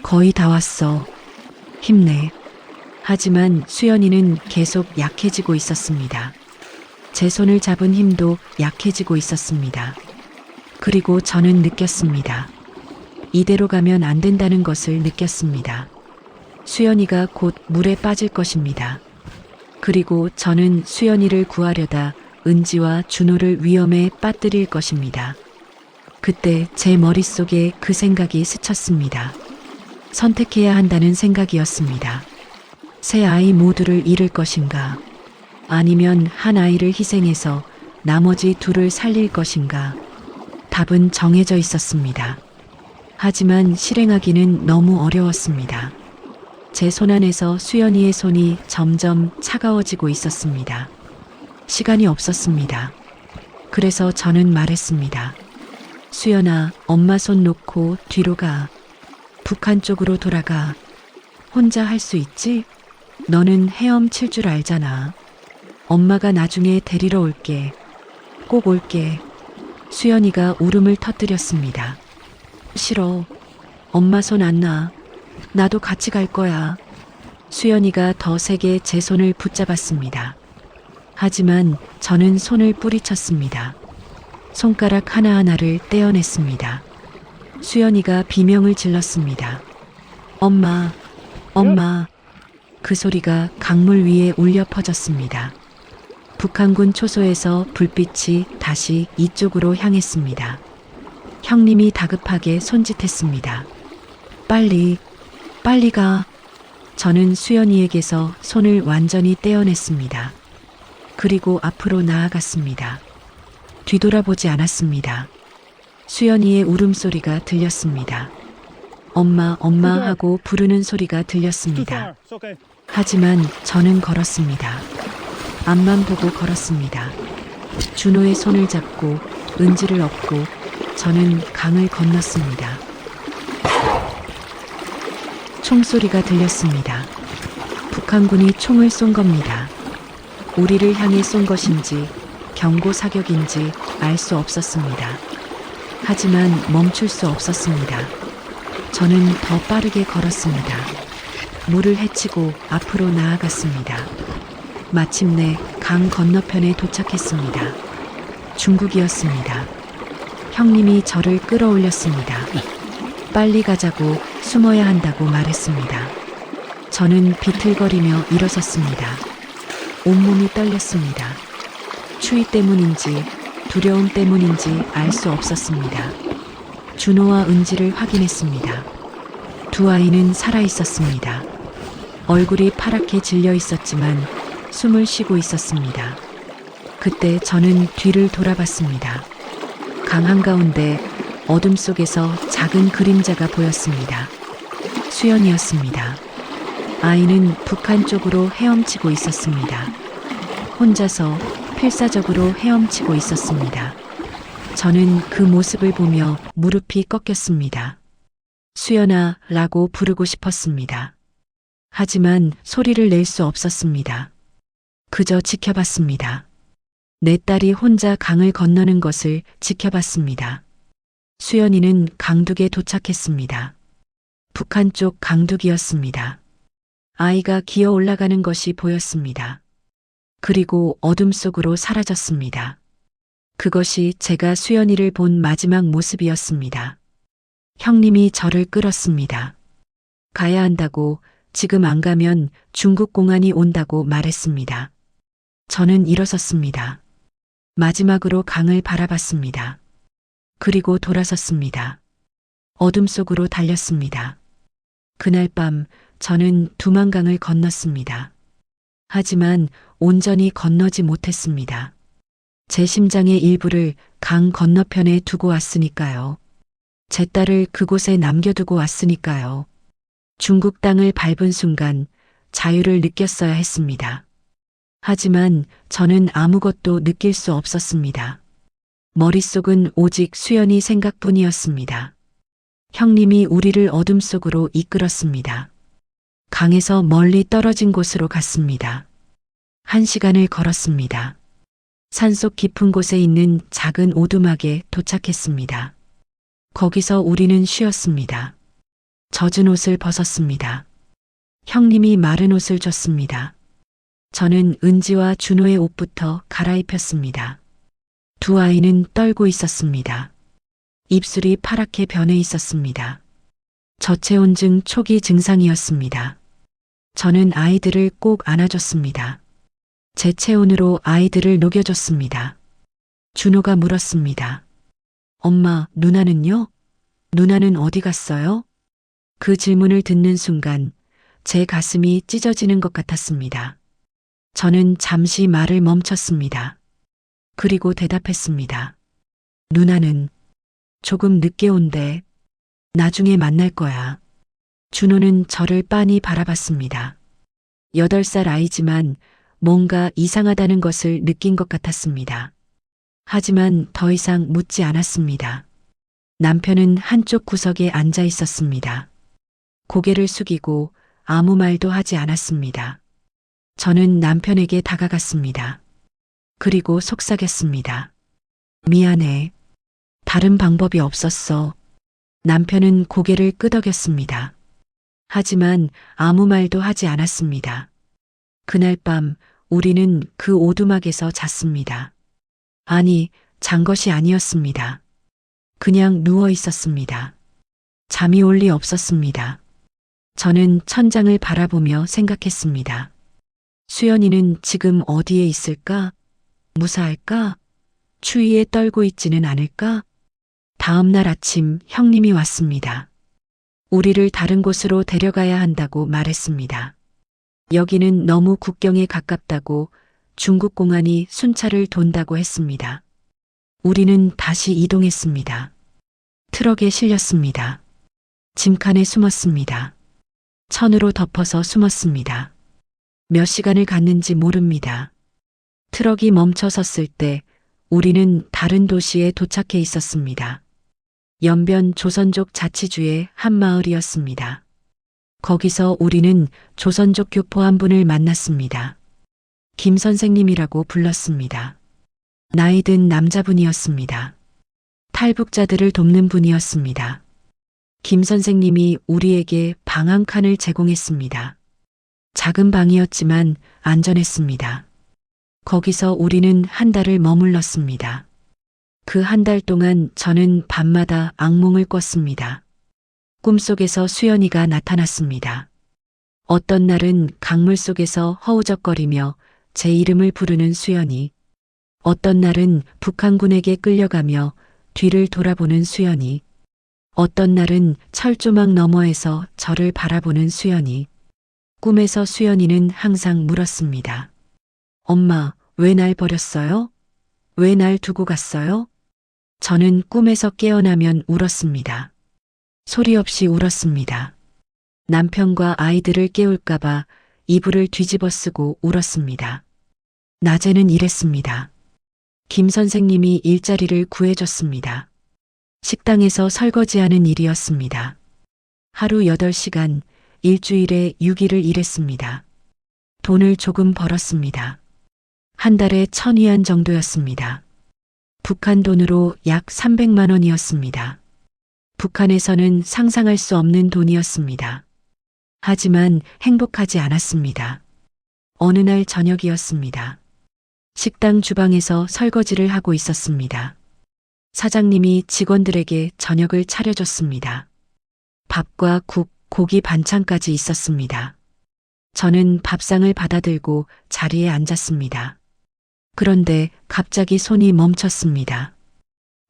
거의 다 왔어. 힘내. 하지만 수연이는 계속 약해지고 있었습니다. 제 손을 잡은 힘도 약해지고 있었습니다. 그리고 저는 느꼈습니다. 이대로 가면 안 된다는 것을 느꼈습니다. 수연이가 곧 물에 빠질 것입니다. 그리고 저는 수연이를 구하려다 은지와 준호를 위험에 빠뜨릴 것입니다. 그때 제 머릿속에 그 생각이 스쳤습니다. 선택해야 한다는 생각이었습니다. 세 아이 모두를 잃을 것인가? 아니면 한 아이를 희생해서 나머지 둘을 살릴 것인가? 답은 정해져 있었습니다. 하지만 실행하기는 너무 어려웠습니다. 제 손 안에서 수연이의 손이 점점 차가워지고 있었습니다. 시간이 없었습니다. 그래서 저는 말했습니다. 수연아, 엄마 손 놓고 뒤로 가. 북한 쪽으로 돌아가. 혼자 할 수 있지? 너는 헤엄칠 줄 알잖아. 엄마가 나중에 데리러 올게. 꼭 올게. 수연이가 울음을 터뜨렸습니다. 싫어. 엄마 손 안 놔. 나도 같이 갈 거야. 수연이가 더 세게 제 손을 붙잡았습니다. 하지만 저는 손을 뿌리쳤습니다. 손가락 하나하나를 떼어냈습니다. 수연이가 비명을 질렀습니다. 엄마, 엄마. 그 소리가 강물 위에 울려 퍼졌습니다. 북한군 초소에서 불빛이 다시 이쪽으로 향했습니다. 형님이 다급하게 손짓했습니다. 빨리, 빨리 가. 저는 수연이에게서 손을 완전히 떼어냈습니다. 그리고 앞으로 나아갔습니다. 뒤돌아보지 않았습니다. 수연이의 울음소리가 들렸습니다. 엄마, 엄마 하고 부르는 소리가 들렸습니다. 하지만 저는 걸었습니다. 앞만 보고 걸었습니다. 준호의 손을 잡고 은지를 업고 저는 강을 건넜습니다. 총소리가 들렸습니다. 북한군이 총을 쏜 겁니다. 우리를 향해 쏜 것인지 경고 사격인지 알 수 없었습니다. 하지만 멈출 수 없었습니다. 저는 더 빠르게 걸었습니다. 물을 헤치고 앞으로 나아갔습니다. 마침내 강 건너편에 도착했습니다. 중국이었습니다. 형님이 저를 끌어올렸습니다. 빨리 가자고, 숨어야 한다고 말했습니다. 저는 비틀거리며 일어섰습니다. 온몸이 떨렸습니다. 추위 때문인지 두려움 때문인지 알 수 없었습니다. 준호와 은지를 확인했습니다. 두 아이는 살아 있었습니다. 얼굴이 파랗게 질려 있었지만 숨을 쉬고 있었습니다. 그때 저는 뒤를 돌아봤습니다. 강 한가운데 어둠 속에서 작은 그림자가 보였습니다. 수연이었습니다. 아이는 북한 쪽으로 헤엄치고 있었습니다. 혼자서 필사적으로 헤엄치고 있었습니다. 저는 그 모습을 보며 무릎이 꺾였습니다. 수연아 라고 부르고 싶었습니다. 하지만 소리를 낼 수 없었습니다. 그저 지켜봤습니다. 내 딸이 혼자 강을 건너는 것을 지켜봤습니다. 수연이는 강둑에 도착했습니다. 북한 쪽 강둑이었습니다. 아이가 기어 올라가는 것이 보였습니다. 그리고 어둠 속으로 사라졌습니다. 그것이 제가 수연이를 본 마지막 모습이었습니다. 형님이 저를 끌었습니다. 가야 한다고, 지금 안 가면 중국 공안이 온다고 말했습니다. 저는 일어섰습니다. 마지막으로 강을 바라봤습니다. 그리고 돌아섰습니다. 어둠 속으로 달렸습니다. 그날 밤 저는 두만강을 건넜습니다. 하지만 온전히 건너지 못했습니다. 제 심장의 일부를 강 건너편에 두고 왔으니까요. 제 딸을 그곳에 남겨두고 왔으니까요. 중국 땅을 밟은 순간 자유를 느꼈어야 했습니다. 하지만 저는 아무것도 느낄 수 없었습니다. 머릿속은 오직 수연이 생각뿐이었습니다. 형님이 우리를 어둠 속으로 이끌었습니다. 강에서 멀리 떨어진 곳으로 갔습니다. 1시간을 걸었습니다. 산속 깊은 곳에 있는 작은 오두막에 도착했습니다. 거기서 우리는 쉬었습니다. 젖은 옷을 벗었습니다. 형님이 마른 옷을 줬습니다. 저는 은지와 준호의 옷부터 갈아입혔습니다. 두 아이는 떨고 있었습니다. 입술이 파랗게 변해 있었습니다. 저체온증 초기 증상이었습니다. 저는 아이들을 꼭 안아줬습니다. 제 체온으로 아이들을 녹여줬습니다. 준호가 물었습니다. 엄마, 누나는요? 누나는 어디 갔어요? 그 질문을 듣는 순간 제 가슴이 찢어지는 것 같았습니다. 저는 잠시 말을 멈췄습니다. 그리고 대답했습니다. 누나는 조금 늦게 온대. 나중에 만날 거야. 준호는 저를 빤히 바라봤습니다. 8살 아이지만 뭔가 이상하다는 것을 느낀 것 같았습니다. 하지만 더 이상 묻지 않았습니다. 남편은 한쪽 구석에 앉아 있었습니다. 고개를 숙이고 아무 말도 하지 않았습니다. 저는 남편에게 다가갔습니다. 그리고 속삭였습니다. 미안해. 다른 방법이 없었어. 남편은 고개를 끄덕였습니다. 하지만 아무 말도 하지 않았습니다. 그날 밤 우리는 그 오두막에서 잤습니다. 아니, 잔 것이 아니었습니다. 그냥 누워 있었습니다. 잠이 올 리 없었습니다. 저는 천장을 바라보며 생각했습니다. 수연이는 지금 어디에 있을까? 무사할까? 추위에 떨고 있지는 않을까? 다음 날 아침 형님이 왔습니다. 우리를 다른 곳으로 데려가야 한다고 말했습니다. 여기는 너무 국경에 가깝다고 중국 공안이 순찰을 돈다고 했습니다. 우리는 다시 이동했습니다. 트럭에 실렸습니다. 짐칸에 숨었습니다. 천으로 덮어서 숨었습니다. 몇 시간을 갔는지 모릅니다. 트럭이 멈춰 섰을 때 우리는 다른 도시에 도착해 있었습니다. 연변 조선족 자치주의 한 마을이었습니다. 거기서 우리는 조선족 교포 한 분을 만났습니다. 김 선생님이라고 불렀습니다. 나이 든 남자분이었습니다. 탈북자들을 돕는 분이었습니다. 김 선생님이 우리에게 방 한 칸을 제공했습니다. 작은 방이었지만 안전했습니다. 거기서 우리는 한 달을 머물렀습니다. 그 한 달 동안 저는 밤마다 악몽을 꿨습니다. 꿈속에서 수연이가 나타났습니다. 어떤 날은 강물 속에서 허우적거리며 제 이름을 부르는 수연이, 어떤 날은 북한군에게 끌려가며 뒤를 돌아보는 수연이, 어떤 날은 철조망 너머에서 저를 바라보는 수연이, 꿈에서 수연이는 항상 물었습니다. 엄마, 왜 날 버렸어요? 왜 날 두고 갔어요? 저는 꿈에서 깨어나면 울었습니다. 소리 없이 울었습니다. 남편과 아이들을 깨울까봐 이불을 뒤집어 쓰고 울었습니다. 낮에는 이랬습니다. 김 선생님이 일자리를 구해줬습니다. 식당에서 설거지하는 일이었습니다. 하루 8시간, 일주일에 6일을 일했습니다. 돈을 조금 벌었습니다. 한 달에 1,000위안 정도였습니다. 북한 돈으로 약 300만 원이었습니다. 북한에서는 상상할 수 없는 돈이었습니다. 하지만 행복하지 않았습니다. 어느 날 저녁이었습니다. 식당 주방에서 설거지를 하고 있었습니다. 사장님이 직원들에게 저녁을 차려줬습니다. 밥과 국, 고기 반찬까지 있었습니다. 저는 밥상을 받아들고 자리에 앉았습니다. 그런데 갑자기 손이 멈췄습니다.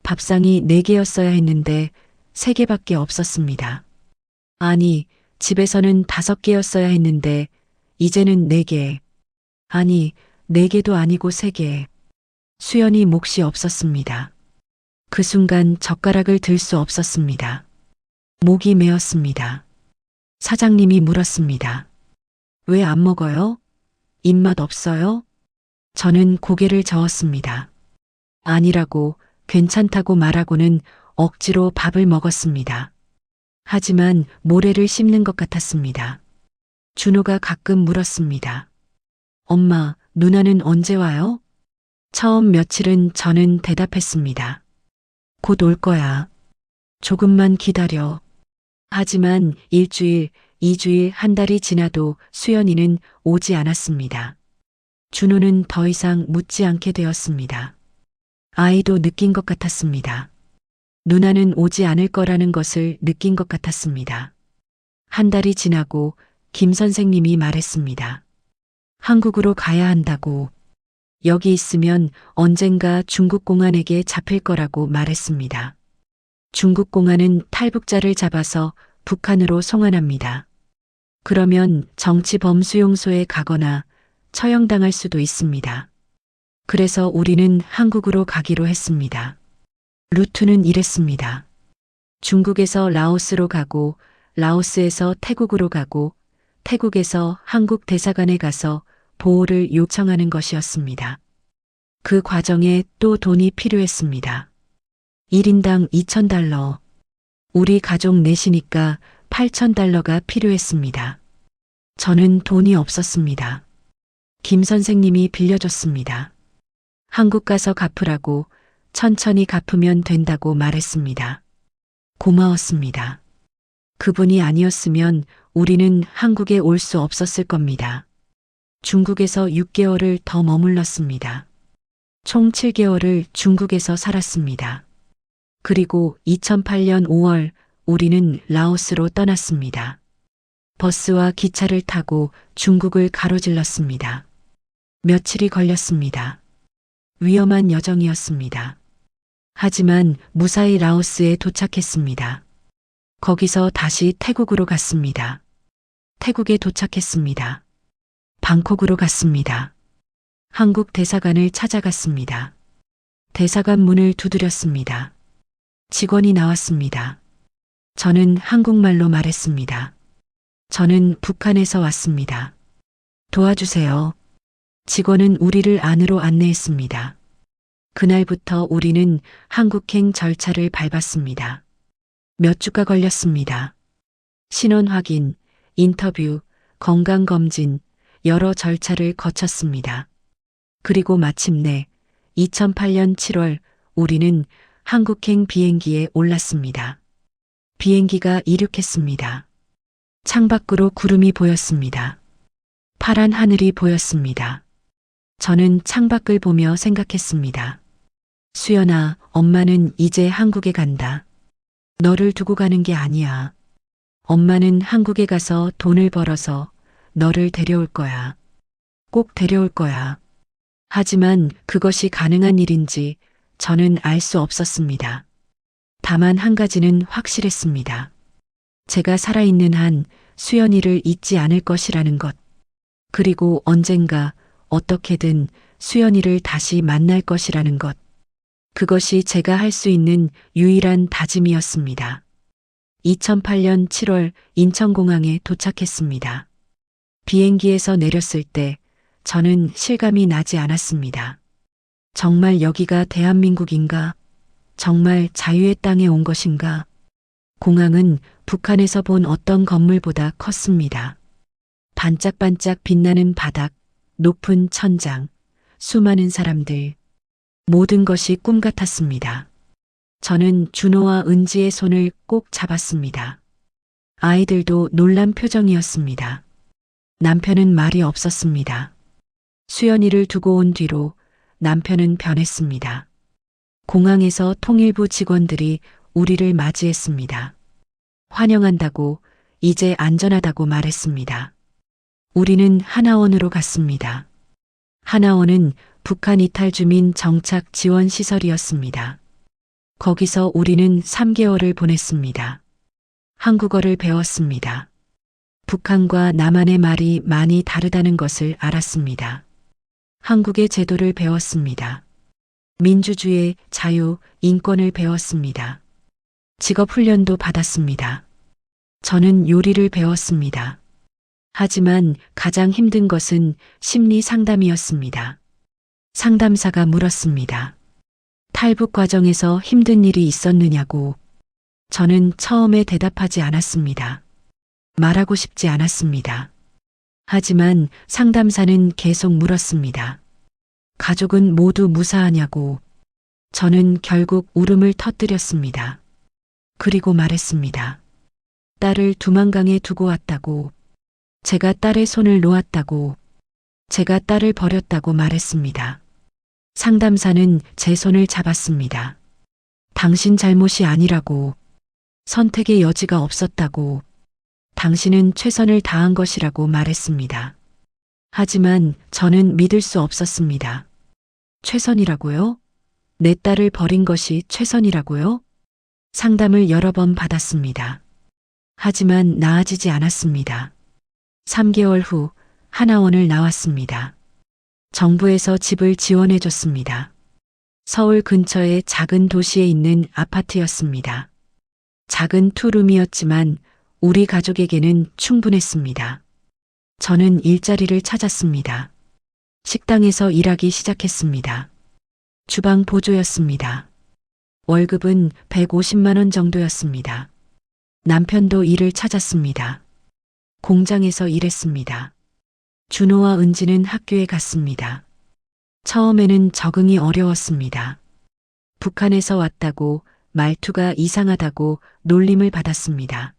밥상이 4개였어야 했는데 3개밖에 없었습니다. 아니, 집에서는 5개였어야 했는데 이제는 4개. 아니, 4개도 아니고 3개. 수연이 몫이 없었습니다. 그 순간 젓가락을 들 수 없었습니다. 목이 메었습니다. 사장님이 물었습니다. 왜 안 먹어요? 입맛 없어요? 저는 고개를 저었습니다. 아니라고, 괜찮다고 말하고는 억지로 밥을 먹었습니다. 하지만 모래를 씹는 것 같았습니다. 준호가 가끔 물었습니다. 엄마, 누나는 언제 와요? 처음 며칠은 저는 대답했습니다. 곧 올 거야. 조금만 기다려. 하지만 일주일, 2주일, 한 달이 지나도 수연이는 오지 않았습니다. 준호는 더 이상 묻지 않게 되었습니다. 아이도 느낀 것 같았습니다. 누나는 오지 않을 거라는 것을 느낀 것 같았습니다. 한 달이 지나고 김 선생님이 말했습니다. 한국으로 가야 한다고. 여기 있으면 언젠가 중국 공안에게 잡힐 거라고 말했습니다. 중국 공안은 탈북자를 잡아서 북한으로 송환합니다. 그러면 정치범수용소에 가거나 처형당할 수도 있습니다. 그래서 우리는 한국으로 가기로 했습니다. 루트는 이랬습니다. 중국에서 라오스로 가고, 라오스에서 태국으로 가고, 태국에서 한국 대사관에 가서 보호를 요청하는 것이었습니다. 그 과정에 또 돈이 필요했습니다. 1인당 2,000달러. 우리 가족 넷이니까 8,000달러가 필요했습니다. 저는 돈이 없었습니다. 김 선생님이 빌려줬습니다. 한국 가서 갚으라고, 천천히 갚으면 된다고 말했습니다. 고마웠습니다. 그분이 아니었으면 우리는 한국에 올 수 없었을 겁니다. 중국에서 6개월을 더 머물렀습니다. 총 7개월을 중국에서 살았습니다. 그리고 2008년 5월 우리는 라오스로 떠났습니다. 버스와 기차를 타고 중국을 가로질렀습니다. 며칠이 걸렸습니다. 위험한 여정이었습니다. 하지만 무사히 라오스에 도착했습니다. 거기서 다시 태국으로 갔습니다. 태국에 도착했습니다. 방콕으로 갔습니다. 한국 대사관을 찾아갔습니다. 대사관 문을 두드렸습니다. 직원이 나왔습니다. 저는 한국말로 말했습니다. 저는 북한에서 왔습니다. 도와주세요. 직원은 우리를 안으로 안내했습니다. 그날부터 우리는 한국행 절차를 밟았습니다. 몇 주가 걸렸습니다. 신원 확인, 인터뷰, 건강검진, 여러 절차를 거쳤습니다. 그리고 마침내 2008년 7월 우리는 한국행 비행기에 올랐습니다. 비행기가 이륙했습니다. 창밖으로 구름이 보였습니다. 파란 하늘이 보였습니다. 저는 창밖을 보며 생각했습니다. 수연아, 엄마는 이제 한국에 간다. 너를 두고 가는 게 아니야. 엄마는 한국에 가서 돈을 벌어서 너를 데려올 거야. 꼭 데려올 거야. 하지만 그것이 가능한 일인지 저는 알 수 없었습니다. 다만 한 가지는 확실했습니다. 제가 살아있는 한 수연이를 잊지 않을 것이라는 것. 그리고 언젠가 어떻게든 수연이를 다시 만날 것이라는 것. 그것이 제가 할 수 있는 유일한 다짐이었습니다. 2008년 7월 인천공항에 도착했습니다. 비행기에서 내렸을 때 저는 실감이 나지 않았습니다. 정말 여기가 대한민국인가? 정말 자유의 땅에 온 것인가? 공항은 북한에서 본 어떤 건물보다 컸습니다. 반짝반짝 빛나는 바닥, 높은 천장, 수많은 사람들. 모든 것이 꿈 같았습니다. 저는 준호와 은지의 손을 꼭 잡았습니다. 아이들도 놀란 표정이었습니다. 남편은 말이 없었습니다. 수연이를 두고 온 뒤로 남편은 변했습니다. 공항에서 통일부 직원들이 우리를 맞이했습니다. 환영한다고, 이제 안전하다고 말했습니다. 우리는 하나원으로 갔습니다. 하나원은 북한 이탈 주민 정착 지원 시설이었습니다. 거기서 우리는 3개월을 보냈습니다. 한국어를 배웠습니다. 북한과 남한의 말이 많이 다르다는 것을 알았습니다. 한국의 제도를 배웠습니다. 민주주의, 자유, 인권을 배웠습니다. 직업 훈련도 받았습니다. 저는 요리를 배웠습니다. 하지만 가장 힘든 것은 심리 상담이었습니다. 상담사가 물었습니다. 탈북 과정에서 힘든 일이 있었느냐고. 저는 처음에 대답하지 않았습니다. 말하고 싶지 않았습니다. 하지만 상담사는 계속 물었습니다. 가족은 모두 무사하냐고. 저는 결국 울음을 터뜨렸습니다. 그리고 말했습니다. 딸을 두만강에 두고 왔다고. 제가 딸의 손을 놓았다고. 제가 딸을 버렸다고 말했습니다. 상담사는 제 손을 잡았습니다. 당신 잘못이 아니라고. 선택의 여지가 없었다고. 당신은 최선을 다한 것이라고 말했습니다. 하지만 저는 믿을 수 없었습니다. 최선이라고요? 내 딸을 버린 것이 최선이라고요? 상담을 여러 번 받았습니다. 하지만 나아지지 않았습니다. 3개월 후 하나원을 나왔습니다. 정부에서 집을 지원해 줬습니다. 서울 근처의 작은 도시에 있는 아파트였습니다. 작은 투룸이었지만 우리 가족에게는 충분했습니다. 저는 일자리를 찾았습니다. 식당에서 일하기 시작했습니다. 주방 보조였습니다. 월급은 150만 원 정도였습니다. 남편도 일을 찾았습니다. 공장에서 일했습니다. 준호와 은지는 학교에 갔습니다. 처음에는 적응이 어려웠습니다. 북한에서 왔다고 말투가 이상하다고 놀림을 받았습니다.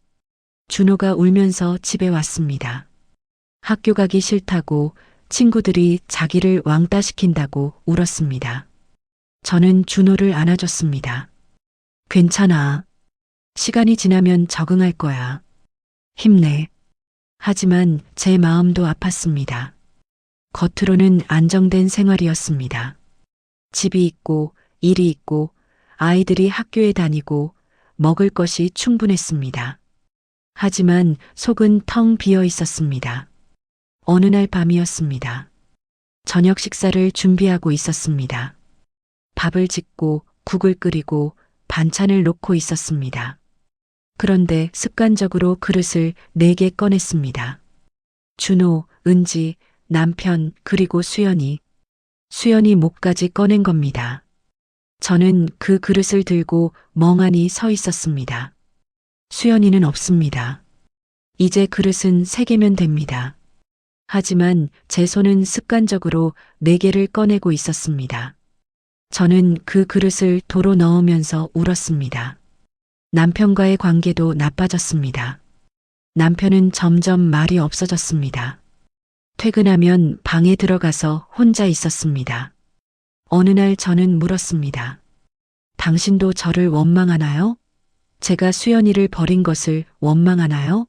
준호가 울면서 집에 왔습니다. 학교 가기 싫다고 친구들이 자기를 왕따 시킨다고 울었습니다. 저는 준호를 안아줬습니다. 괜찮아. 시간이 지나면 적응할 거야. 힘내. 하지만 제 마음도 아팠습니다. 겉으로는 안정된 생활이었습니다. 집이 있고 일이 있고 아이들이 학교에 다니고 먹을 것이 충분했습니다. 하지만 속은 텅 비어 있었습니다. 어느 날 밤이었습니다. 저녁 식사를 준비하고 있었습니다. 밥을 짓고 국을 끓이고 반찬을 놓고 있었습니다. 그런데 습관적으로 그릇을 4개 꺼냈습니다. 준호, 은지, 남편, 그리고 수연이. 수연이 목까지 꺼낸 겁니다. 저는 그 그릇을 들고 멍하니 서 있었습니다. 수연이는 없습니다. 이제 그릇은 3개면 됩니다. 하지만 제 손은 습관적으로 4개를 꺼내고 있었습니다. 저는 그 그릇을 도로 넣으면서 울었습니다. 남편과의 관계도 나빠졌습니다. 남편은 점점 말이 없어졌습니다. 퇴근하면 방에 들어가서 혼자 있었습니다. 어느 날 저는 물었습니다. 당신도 저를 원망하나요? 제가 수연이를 버린 것을 원망하나요?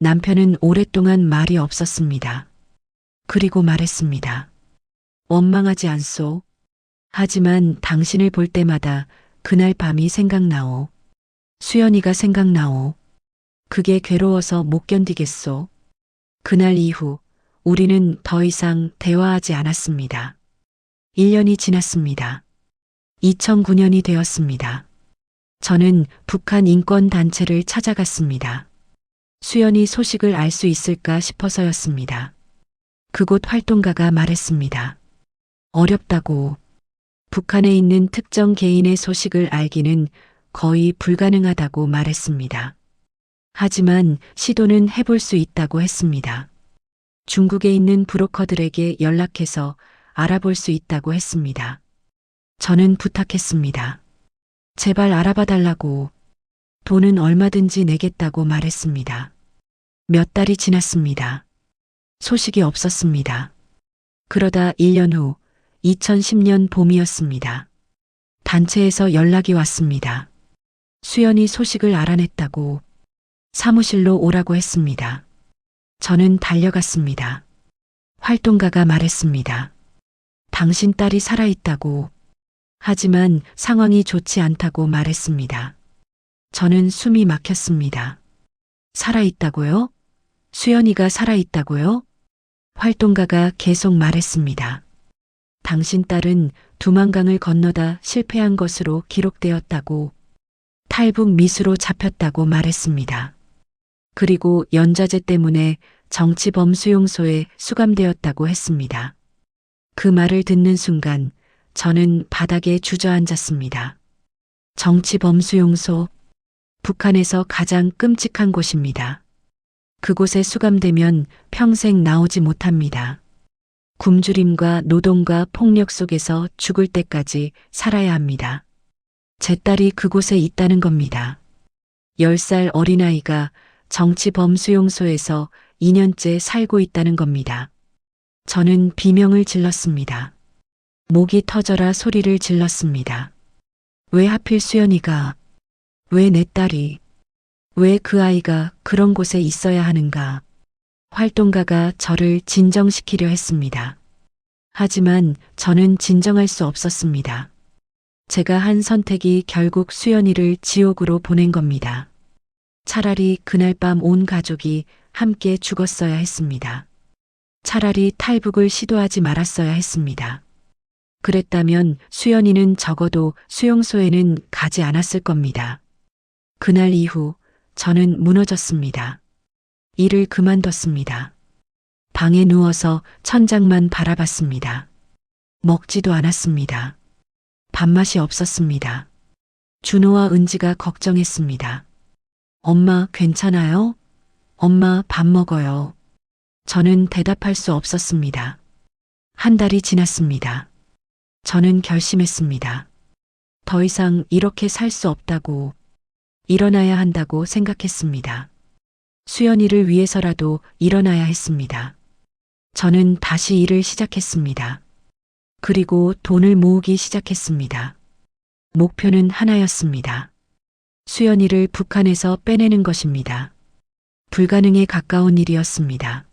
남편은 오랫동안 말이 없었습니다. 그리고 말했습니다. 원망하지 않소. 하지만 당신을 볼 때마다 그날 밤이 생각나오. 수연이가 생각나오. 그게 괴로워서 못 견디겠소. 그날 이후 우리는 더 이상 대화하지 않았습니다. 1년이 지났습니다. 2009년이 되었습니다. 저는 북한 인권단체를 찾아갔습니다. 수연이 소식을 알 수 있을까 싶어서였습니다. 그곳 활동가가 말했습니다. 어렵다고. 북한에 있는 특정 개인의 소식을 알기는 거의 불가능하다고 말했습니다. 하지만 시도는 해볼 수 있다고 했습니다. 중국에 있는 브로커들에게 연락해서 알아볼 수 있다고 했습니다. 저는 부탁했습니다. 제발 알아봐 달라고. 돈은 얼마든지 내겠다고 말했습니다. 몇 달이 지났습니다. 소식이 없었습니다. 그러다 1년 후 2010년 봄이었습니다. 단체에서 연락이 왔습니다. 수연이 소식을 알아냈다고 사무실로 오라고 했습니다. 저는 달려갔습니다. 활동가가 말했습니다. 당신 딸이 살아있다고. 하지만 상황이 좋지 않다고 말했습니다. 저는 숨이 막혔습니다. 살아있다고요? 수연이가 살아있다고요? 활동가가 계속 말했습니다. 당신 딸은 두만강을 건너다 실패한 것으로 기록되었다고. 탈북 미수로 잡혔다고 말했습니다. 그리고 연좌제 때문에 정치범수용소에 수감되었다고 했습니다. 그 말을 듣는 순간 저는 바닥에 주저앉았습니다. 정치범수용소, 북한에서 가장 끔찍한 곳입니다. 그곳에 수감되면 평생 나오지 못합니다. 굶주림과 노동과 폭력 속에서 죽을 때까지 살아야 합니다. 제 딸이 그곳에 있다는 겁니다. 10살 어린아이가 정치범수용소에서 2년째 살고 있다는 겁니다. 저는 비명을 질렀습니다. 목이 터져라 소리를 질렀습니다. 왜 하필 수연이가, 왜 내 딸이, 왜 그 아이가 그런 곳에 있어야 하는가. 활동가가 저를 진정시키려 했습니다. 하지만 저는 진정할 수 없었습니다. 제가 한 선택이 결국 수연이를 지옥으로 보낸 겁니다. 차라리 그날 밤 온 가족이 함께 죽었어야 했습니다. 차라리 탈북을 시도하지 말았어야 했습니다. 그랬다면 수연이는 적어도 수용소에는 가지 않았을 겁니다. 그날 이후 저는 무너졌습니다. 일을 그만뒀습니다. 방에 누워서 천장만 바라봤습니다. 먹지도 않았습니다. 밥맛이 없었습니다. 준호와 은지가 걱정했습니다. 엄마 괜찮아요? 엄마 밥 먹어요. 저는 대답할 수 없었습니다. 한 달이 지났습니다. 저는 결심했습니다. 더 이상 이렇게 살 수 없다고, 일어나야 한다고 생각했습니다. 수연이를 위해서라도 일어나야 했습니다. 저는 다시 일을 시작했습니다. 그리고 돈을 모으기 시작했습니다. 목표는 하나였습니다. 수연이를 북한에서 빼내는 것입니다. 불가능에 가까운 일이었습니다.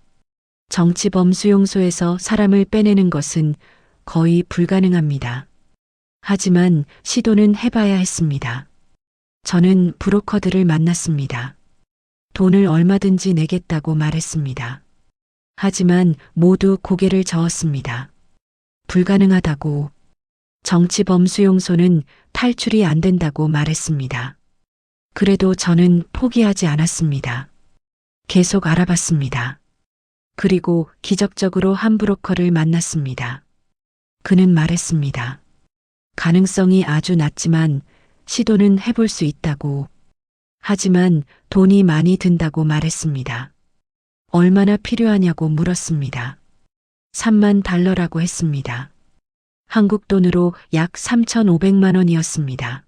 정치범 수용소에서 사람을 빼내는 것은 거의 불가능합니다. 하지만 시도는 해봐야 했습니다. 저는 브로커들을 만났습니다. 돈을 얼마든지 내겠다고 말했습니다. 하지만 모두 고개를 저었습니다. 불가능하다고, 정치범 수용소는 탈출이 안 된다고 말했습니다. 그래도 저는 포기하지 않았습니다. 계속 알아봤습니다. 그리고 기적적으로 한 브로커를 만났습니다. 그는 말했습니다. 가능성이 아주 낮지만 시도는 해볼 수 있다고. 하지만 돈이 많이 든다고 말했습니다. 얼마나 필요하냐고 물었습니다. 3만 달러라고 했습니다. 한국 돈으로 약 3,500만 원이었습니다.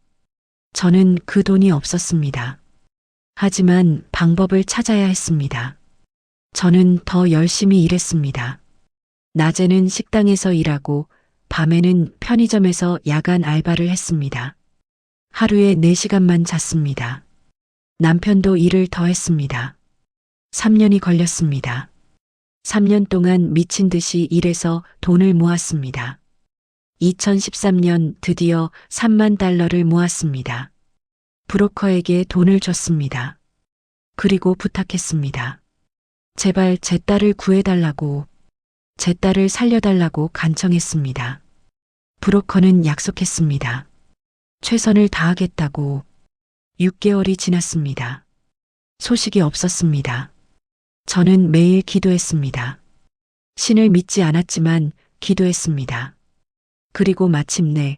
저는 그 돈이 없었습니다. 하지만 방법을 찾아야 했습니다. 저는 더 열심히 일했습니다. 낮에는 식당에서 일하고 밤에는 편의점에서 야간 알바를 했습니다. 하루에 4시간만 잤습니다. 남편도 일을 더 했습니다. 3년이 걸렸습니다. 3년 동안 미친 듯이 일해서 돈을 모았습니다. 2013년 드디어 3만 달러를 모았습니다. 브로커에게 돈을 줬습니다. 그리고 부탁했습니다. 제발 제 딸을 구해달라고, 제 딸을 살려달라고 간청했습니다. 브로커는 약속했습니다. 최선을 다하겠다고. 6개월이 지났습니다. 소식이 없었습니다. 저는 매일 기도했습니다. 신을 믿지 않았지만 기도했습니다. 그리고 마침내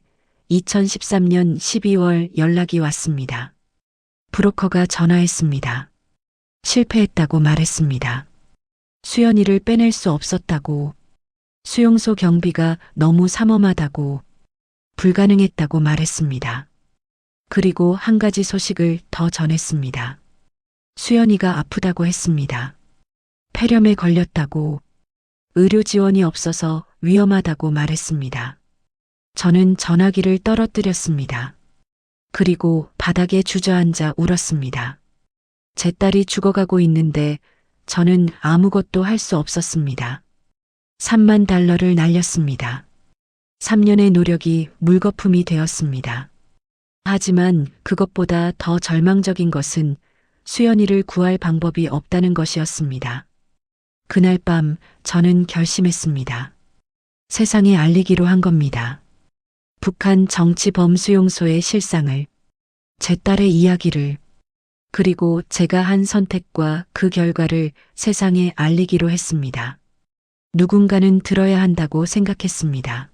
2013년 12월 연락이 왔습니다. 브로커가 전화했습니다. 실패했다고 말했습니다. 수연이를 빼낼 수 없었다고, 수용소 경비가 너무 삼엄하다고, 불가능했다고 말했습니다. 그리고 한 가지 소식을 더 전했습니다. 수연이가 아프다고 했습니다. 폐렴에 걸렸다고, 의료 지원이 없어서 위험하다고 말했습니다. 저는 전화기를 떨어뜨렸습니다. 그리고 바닥에 주저앉아 울었습니다. 제 딸이 죽어가고 있는데 저는 아무것도 할 수 없었습니다. 3만 달러를 날렸습니다. 3년의 노력이 물거품이 되었습니다. 하지만 그것보다 더 절망적인 것은 수연이를 구할 방법이 없다는 것이었습니다. 그날 밤 저는 결심했습니다. 세상에 알리기로 한 겁니다. 북한 정치범 수용소의 실상을, 제 딸의 이야기를, 그리고 제가 한 선택과 그 결과를 세상에 알리기로 했습니다. 누군가는 들어야 한다고 생각했습니다.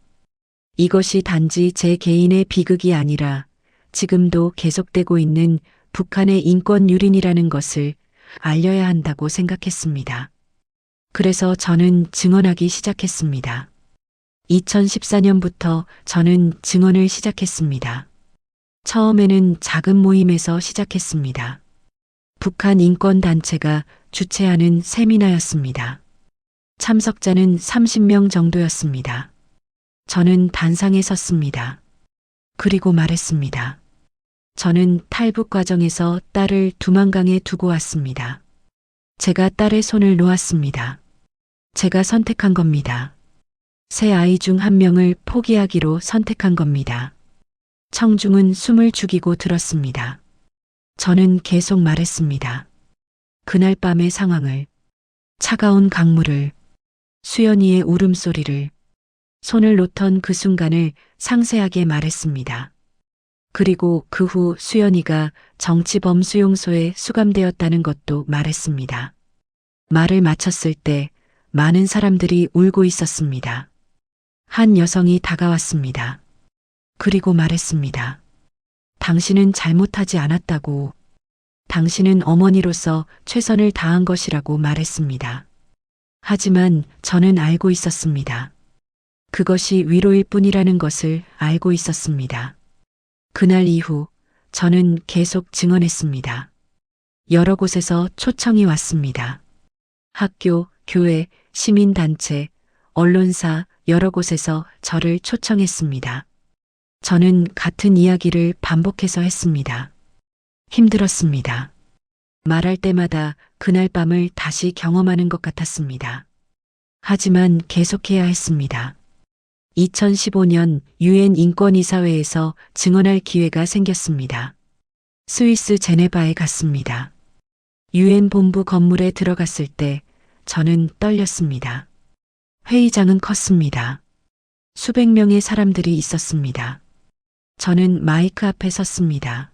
이것이 단지 제 개인의 비극이 아니라 지금도 계속되고 있는 북한의 인권 유린이라는 것을 알려야 한다고 생각했습니다. 그래서 저는 증언하기 시작했습니다. 2014년부터 저는 증언을 시작했습니다. 처음에는 작은 모임에서 시작했습니다. 북한 인권단체가 주최하는 세미나였습니다. 참석자는 30명 정도였습니다. 저는 단상에 섰습니다. 그리고 말했습니다. 저는 탈북 과정에서 딸을 두만강에 두고 왔습니다. 제가 딸의 손을 놓았습니다. 제가 선택한 겁니다. 세 아이 중 한 명을 포기하기로 선택한 겁니다. 청중은 숨을 죽이고 들었습니다. 저는 계속 말했습니다. 그날 밤의 상황을, 차가운 강물을, 수연이의 울음소리를, 손을 놓던 그 순간을 상세하게 말했습니다. 그리고 그 후 수연이가 정치범 수용소에 수감되었다는 것도 말했습니다. 말을 마쳤을 때 많은 사람들이 울고 있었습니다. 한 여성이 다가왔습니다. 그리고 말했습니다. 당신은 잘못하지 않았다고. 당신은 어머니로서 최선을 다한 것이라고 말했습니다. 하지만 저는 알고 있었습니다. 그것이 위로일 뿐이라는 것을 알고 있었습니다. 그날 이후 저는 계속 증언했습니다. 여러 곳에서 초청이 왔습니다. 학교, 교회, 시민단체, 언론사 여러 곳에서 저를 초청했습니다. 저는 같은 이야기를 반복해서 했습니다. 힘들었습니다. 말할 때마다 그날 밤을 다시 경험하는 것 같았습니다. 하지만 계속해야 했습니다. 2015년 유엔 인권이사회에서 증언할 기회가 생겼습니다. 스위스 제네바에 갔습니다. 유엔 본부 건물에 들어갔을 때 저는 떨렸습니다. 회의장은 컸습니다. 수백 명의 사람들이 있었습니다. 저는 마이크 앞에 섰습니다.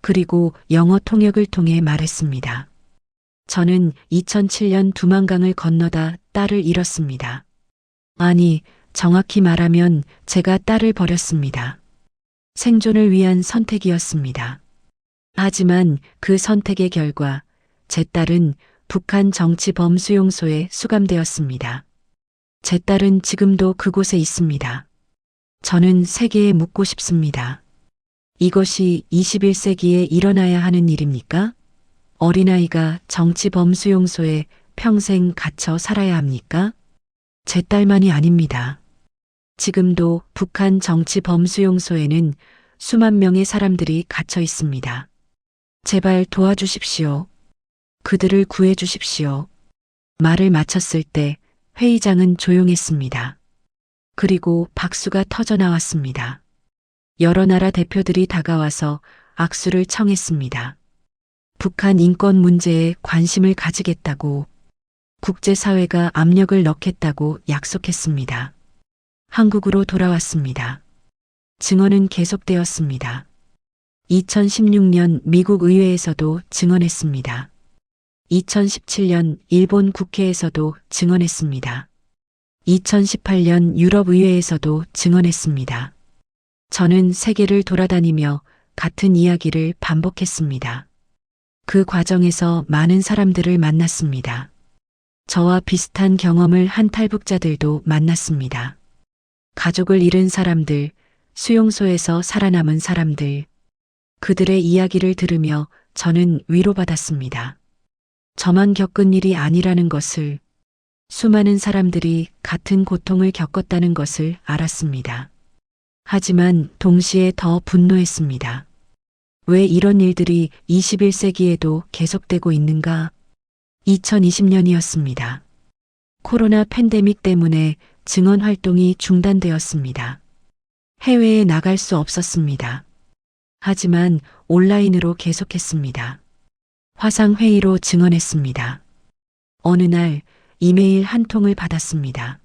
그리고 영어 통역을 통해 말했습니다. 저는 2007년 두만강을 건너다 딸을 잃었습니다. 아니, 정확히 말하면 제가 딸을 버렸습니다. 생존을 위한 선택이었습니다. 하지만 그 선택의 결과 제 딸은 북한 정치범 수용소에 수감되었습니다. 제 딸은 지금도 그곳에 있습니다. 저는 세계에 묻고 싶습니다. 이것이 21세기에 일어나야 하는 일입니까? 어린아이가 정치범 수용소에 평생 갇혀 살아야 합니까? 제 딸만이 아닙니다. 지금도 북한 정치범 수용소에는 수만 명의 사람들이 갇혀 있습니다. 제발 도와주십시오. 그들을 구해주십시오. 말을 마쳤을 때 회의장은 조용했습니다. 그리고 박수가 터져 나왔습니다. 여러 나라 대표들이 다가와서 악수를 청했습니다. 북한 인권 문제에 관심을 가지겠다고, 국제사회가 압력을 넣겠다고 약속했습니다. 한국으로 돌아왔습니다. 증언은 계속되었습니다. 2016년 미국 의회에서도 증언했습니다. 2017년 일본 국회에서도 증언했습니다. 2018년 유럽 의회에서도 증언했습니다. 저는 세계를 돌아다니며 같은 이야기를 반복했습니다. 그 과정에서 많은 사람들을 만났습니다. 저와 비슷한 경험을 한 탈북자들도 만났습니다. 가족을 잃은 사람들, 수용소에서 살아남은 사람들, 그들의 이야기를 들으며 저는 위로받았습니다. 저만 겪은 일이 아니라는 것을, 수많은 사람들이 같은 고통을 겪었다는 것을 알았습니다. 하지만 동시에 더 분노했습니다. 왜 이런 일들이 21세기에도 계속되고 있는가? 2020년이었습니다. 코로나 팬데믹 때문에 증언 활동이 중단되었습니다. 해외에 나갈 수 없었습니다. 하지만 온라인으로 계속했습니다. 화상회의로 증언했습니다. 어느 날 이메일 한 통을 받았습니다.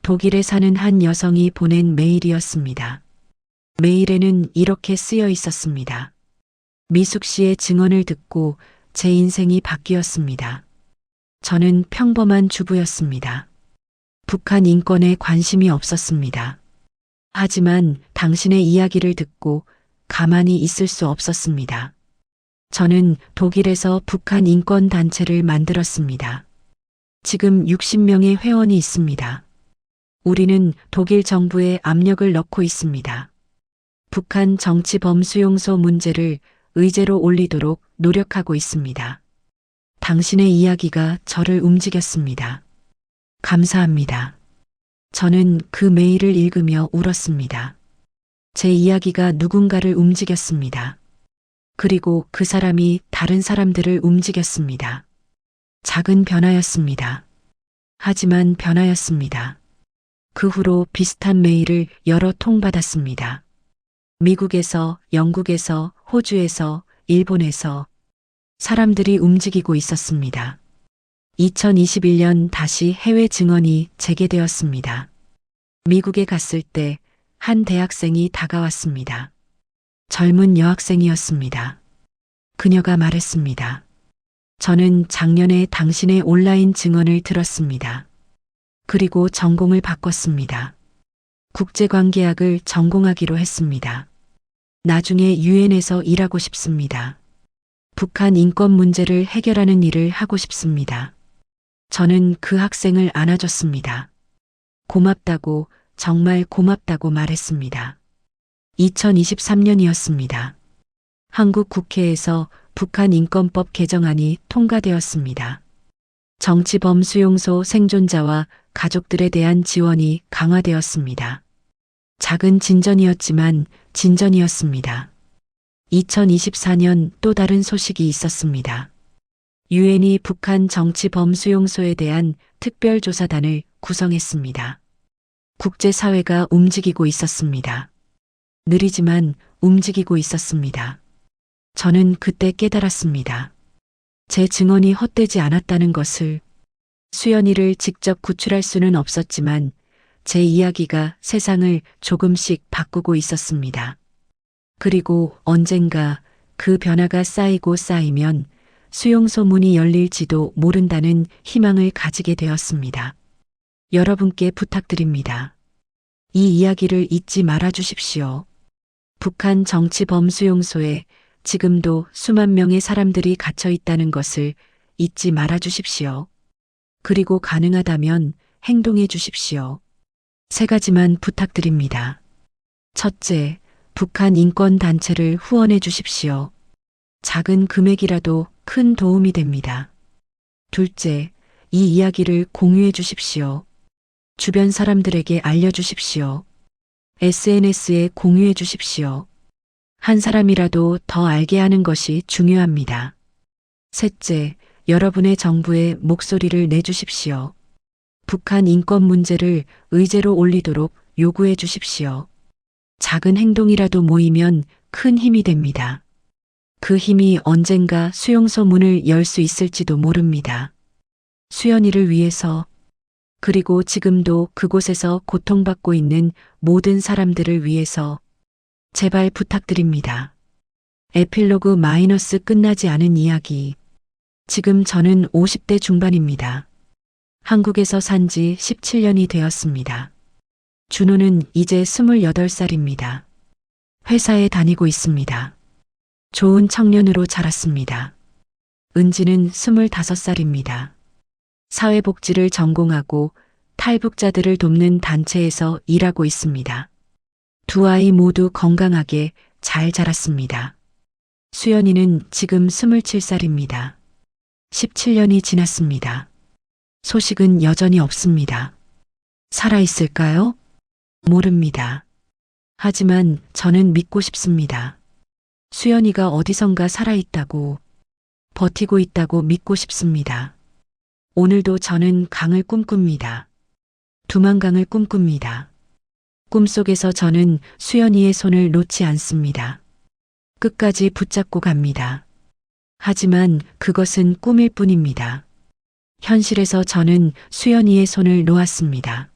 독일에 사는 한 여성이 보낸 메일이었습니다. 메일에는 이렇게 쓰여 있었습니다. 미숙 씨의 증언을 듣고 제 인생이 바뀌었습니다. 저는 평범한 주부였습니다. 북한 인권에 관심이 없었습니다. 하지만 당신의 이야기를 듣고 가만히 있을 수 없었습니다. 저는 독일에서 북한 인권 단체를 만들었습니다. 지금 60명의 회원이 있습니다. 우리는 독일 정부에 압력을 넣고 있습니다. 북한 정치범 수용소 문제를 의제로 올리도록 노력하고 있습니다. 당신의 이야기가 저를 움직였습니다. 감사합니다. 저는 그 메일을 읽으며 울었습니다. 제 이야기가 누군가를 움직였습니다. 그리고 그 사람이 다른 사람들을 움직였습니다. 작은 변화였습니다. 하지만 변화였습니다. 그 후로 비슷한 메일을 여러 통 받았습니다. 미국에서, 영국에서, 호주에서, 일본에서 사람들이 움직이고 있었습니다. 2021년 다시 해외 증언이 재개되었습니다. 미국에 갔을 때 한 대학생이 다가왔습니다. 젊은 여학생이었습니다. 그녀가 말했습니다. 저는 작년에 당신의 온라인 증언을 들었습니다. 그리고 전공을 바꿨습니다. 국제관계학을 전공하기로 했습니다. 나중에 유엔에서 일하고 싶습니다. 북한 인권 문제를 해결하는 일을 하고 싶습니다. 저는 그 학생을 안아줬습니다. 고맙다고, 정말 고맙다고 말했습니다. 2023년이었습니다. 한국 국회에서 북한 인권법 개정안이 통과되었습니다. 정치범 수용소 생존자와 가족들에 대한 지원이 강화되었습니다. 작은 진전이었지만 진전이었습니다. 2024년 또 다른 소식이 있었습니다. 유엔이 북한 정치범 수용소에 대한 특별조사단을 구성했습니다. 국제사회가 움직이고 있었습니다. 느리지만 움직이고 있었습니다. 저는 그때 깨달았습니다. 제 증언이 헛되지 않았다는 것을. 수연이를 직접 구출할 수는 없었지만 제 이야기가 세상을 조금씩 바꾸고 있었습니다. 그리고 언젠가 그 변화가 쌓이고 쌓이면 수용소 문이 열릴지도 모른다는 희망을 가지게 되었습니다. 여러분께 부탁드립니다. 이 이야기를 잊지 말아 주십시오. 북한 정치범 수용소에 지금도 수만 명의 사람들이 갇혀 있다는 것을 잊지 말아 주십시오. 그리고 가능하다면 행동해 주십시오. 3가지만 부탁드립니다. 첫째, 북한 인권단체를 후원해 주십시오. 작은 금액이라도 큰 도움이 됩니다. 둘째, 이 이야기를 공유해 주십시오. 주변 사람들에게 알려주십시오. SNS에 공유해 주십시오. 한 사람이라도 더 알게 하는 것이 중요합니다. 셋째, 여러분의 정부에 목소리를 내주십시오. 북한 인권 문제를 의제로 올리도록 요구해 주십시오. 작은 행동이라도 모이면 큰 힘이 됩니다. 그 힘이 언젠가 수용소 문을 열 수 있을지도 모릅니다. 수연이를 위해서, 그리고 지금도 그곳에서 고통받고 있는 모든 사람들을 위해서 제발 부탁드립니다. 에필로그 마이너스 끝나지 않은 이야기. 지금 저는 50대 중반입니다. 한국에서 산 지 17년이 되었습니다. 준호는 이제 28살입니다. 회사에 다니고 있습니다. 좋은 청년으로 자랐습니다. 은지는 25살입니다. 사회복지를 전공하고 탈북자들을 돕는 단체에서 일하고 있습니다. 두 아이 모두 건강하게 잘 자랐습니다. 수연이는 지금 27살입니다. 17년이 지났습니다. 소식은 여전히 없습니다. 살아있을까요? 모릅니다. 하지만 저는 믿고 싶습니다. 수연이가 어디선가 살아있다고, 버티고 있다고 믿고 싶습니다. 오늘도 저는 강을 꿈꿉니다. 두만강을 꿈꿉니다. 꿈속에서 저는 수연이의 손을 놓지 않습니다. 끝까지 붙잡고 갑니다. 하지만 그것은 꿈일 뿐입니다. 현실에서 저는 수연이의 손을 놓았습니다.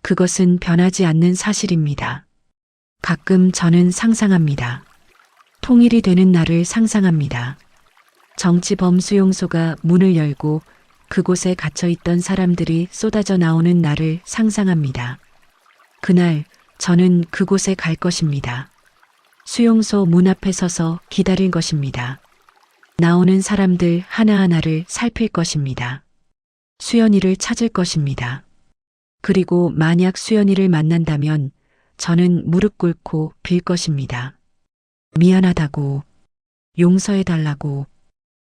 그것은 변하지 않는 사실입니다. 가끔 저는 상상합니다. 통일이 되는 날을 상상합니다. 정치범 수용소가 문을 열고 그곳에 갇혀있던 사람들이 쏟아져 나오는 날을 상상합니다. 그날 저는 그곳에 갈 것입니다. 수용소 문 앞에 서서 기다릴 것입니다. 나오는 사람들 하나하나를 살필 것입니다. 수연이를 찾을 것입니다. 그리고 만약 수연이를 만난다면 저는 무릎 꿇고 빌 것입니다. 미안하다고, 용서해달라고.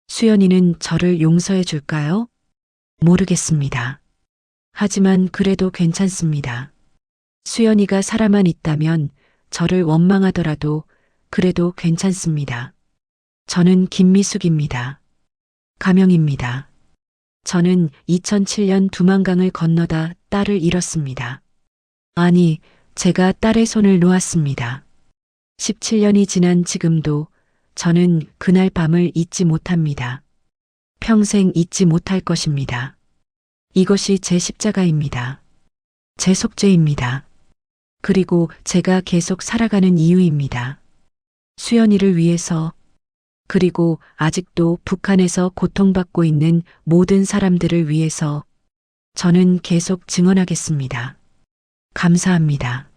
수연이는 저를 용서해 줄까요? 모르겠습니다. 하지만 그래도 괜찮습니다. 수연이가 살아만 있다면 저를 원망하더라도 그래도 괜찮습니다. 저는 김미숙입니다. 가명입니다. 저는 2007년 두만강을 건너다 딸을 잃었습니다. 아니, 제가 딸의 손을 놓았습니다. 17년이 지난 지금도 저는 그날 밤을 잊지 못합니다. 평생 잊지 못할 것입니다. 이것이 제 십자가입니다. 제 속죄입니다. 그리고 제가 계속 살아가는 이유입니다. 수연이를 위해서, 그리고 아직도 북한에서 고통받고 있는 모든 사람들을 위해서 저는 계속 증언하겠습니다. 감사합니다.